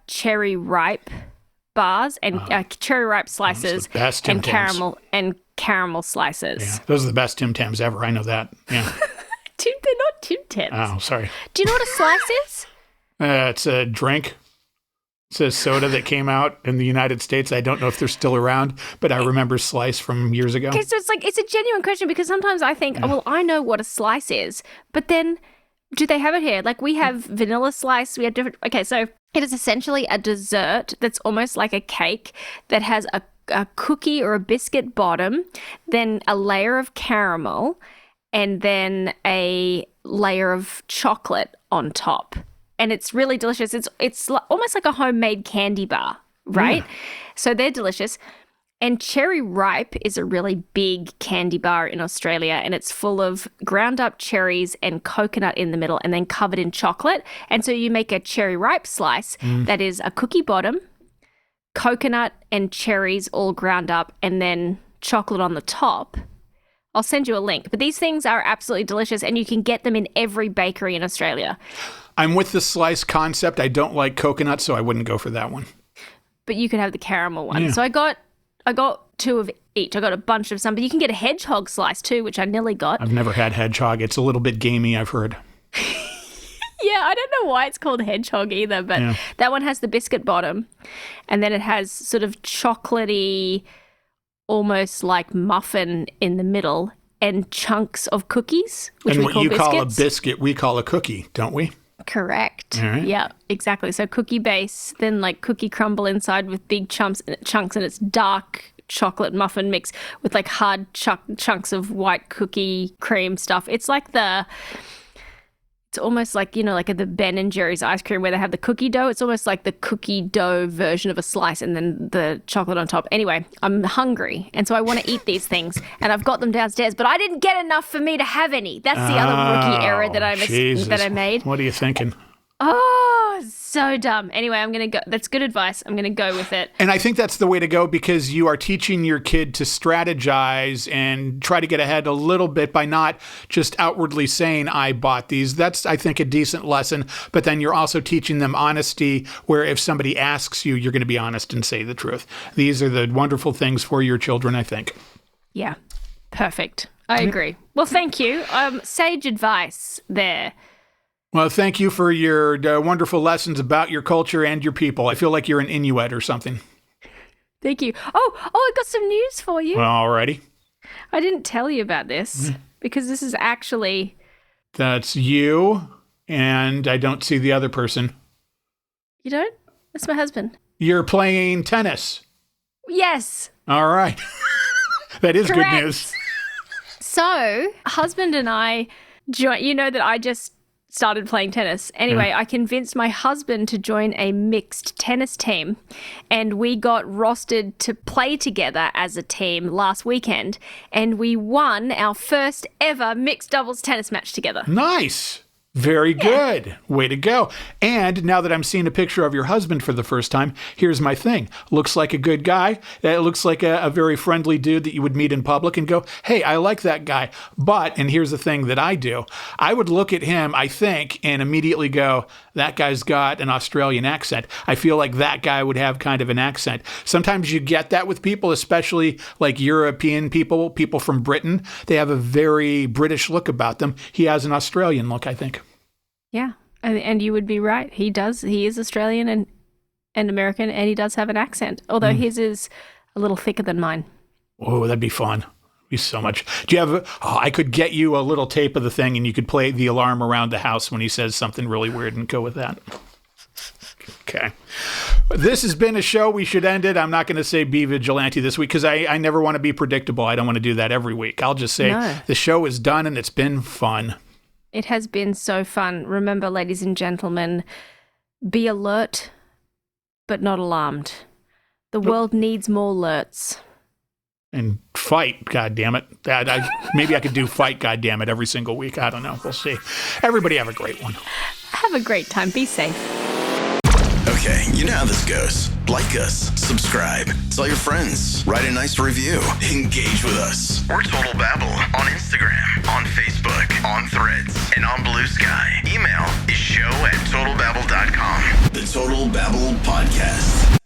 cherry ripe bars and cherry ripe slices and caramel slices. Yeah, those are the best Tim Tams ever. I know that. Yeah. They're not Tim Tams. Oh, sorry. Do you know what a slice is? It's a drink. It's a soda that came out in the United States. I don't know if they're still around, but I remember Slice from years ago. Okay, so it's a genuine question because sometimes I think, well, I know what a slice is, but then do they have it here? Like we have vanilla slice, we have different. Okay, so it is essentially a dessert that's almost like a cake that has a cookie or a biscuit bottom, then a layer of caramel, and then a layer of chocolate on top. And it's really delicious. It's almost like a homemade candy bar, right? Yeah. So they're delicious. And Cherry Ripe is a really big candy bar in Australia, and it's full of ground up cherries and coconut in the middle and then covered in chocolate. And so you make a Cherry Ripe slice that is a cookie bottom, coconut and cherries all ground up, and then chocolate on the top. I'll send you a link. But these things are absolutely delicious, and you can get them in every bakery in Australia. I'm with the slice concept. I don't like coconut, so I wouldn't go for that one. But you could have the caramel one. Yeah. So I got 2 of each. I got a bunch of some, but you can get a hedgehog slice too, which I nearly got. I've never had hedgehog. It's a little bit gamey, I've heard. Yeah, I don't know why it's called hedgehog either, but that one has the biscuit bottom, and then it has sort of chocolatey, almost like muffin in the middle, and chunks of cookies, which and we call biscuits. And what you call a biscuit, we call a cookie, don't we? Correct. All right. Yeah, exactly. So cookie base, then like cookie crumble inside with big chunks, and it's dark chocolate muffin mix with like hard chunks of white cookie cream stuff. It's like It's almost like, like at the Ben & Jerry's ice cream where they have the cookie dough. It's almost like the cookie dough version of a slice and then the chocolate on top. Anyway, I'm hungry, and so I want to eat these things, and I've got them downstairs, but I didn't get enough for me to have any. That's the other rookie error that I made. What are you thinking? Oh, so dumb. Anyway, I'm going to go. That's good advice. I'm going to go with it. And I think that's the way to go, because you are teaching your kid to strategize and try to get ahead a little bit by not just outwardly saying, I bought these. That's, I think, a decent lesson. But then you're also teaching them honesty, where if somebody asks you, you're going to be honest and say the truth. These are the wonderful things for your children, I think. Yeah, perfect. I agree. Well, thank you. Sage advice there. Well, thank you for your wonderful lessons about your culture and your people. I feel like you're an Inuit or something. Thank you. Oh, I got some news for you. Well, alrighty. I didn't tell you about this because this is actually... That's you, and I don't see the other person. You don't? That's my husband. You're playing tennis. Yes. All right. That is Correct. Good news. So, husband and I, that I just started playing tennis. Anyway, I convinced my husband to join a mixed tennis team, and we got rostered to play together as a team last weekend, and we won our first ever mixed doubles tennis match together. Nice. Very good. Way to go. And now that I'm seeing a picture of your husband for the first time, here's my thing. Looks like a good guy. It looks like a very friendly dude that you would meet in public and go, hey, I like that guy. But, and here's the thing that I do, I would look at him, I think, and immediately go, that guy's got an Australian accent. I feel like that guy would have kind of an accent. Sometimes you get that with people, especially like European people from Britain. They have a very British look about them. He has an Australian look, I think. Yeah, and you would be right. He does. He is Australian and American, and he does have an accent, although his is a little thicker than mine. Oh, that'd be fun. Be so much. Do you have I could get you a little tape of the thing, and you could play the alarm around the house when he says something really weird and go with that. Okay. This has been a show. We should end it. I'm not going to say be vigilante this week because I never want to be predictable. I don't want to do that every week. I'll just say the show is done and it's been fun. It has been so fun. Remember, ladies and gentlemen, be alert, but not alarmed. The world needs more alerts. And fight, goddammit. Maybe I could do fight, goddammit, every single week. I don't know. We'll see. Everybody have a great one. Have a great time. Be safe. Okay, you know how this goes. Like us, subscribe, tell your friends, write a nice review, engage with us. We're Total Babble on Instagram, on Facebook, on Threads, and on Blue Sky. Email is show@totalbabble.com. The Total Babble Podcast.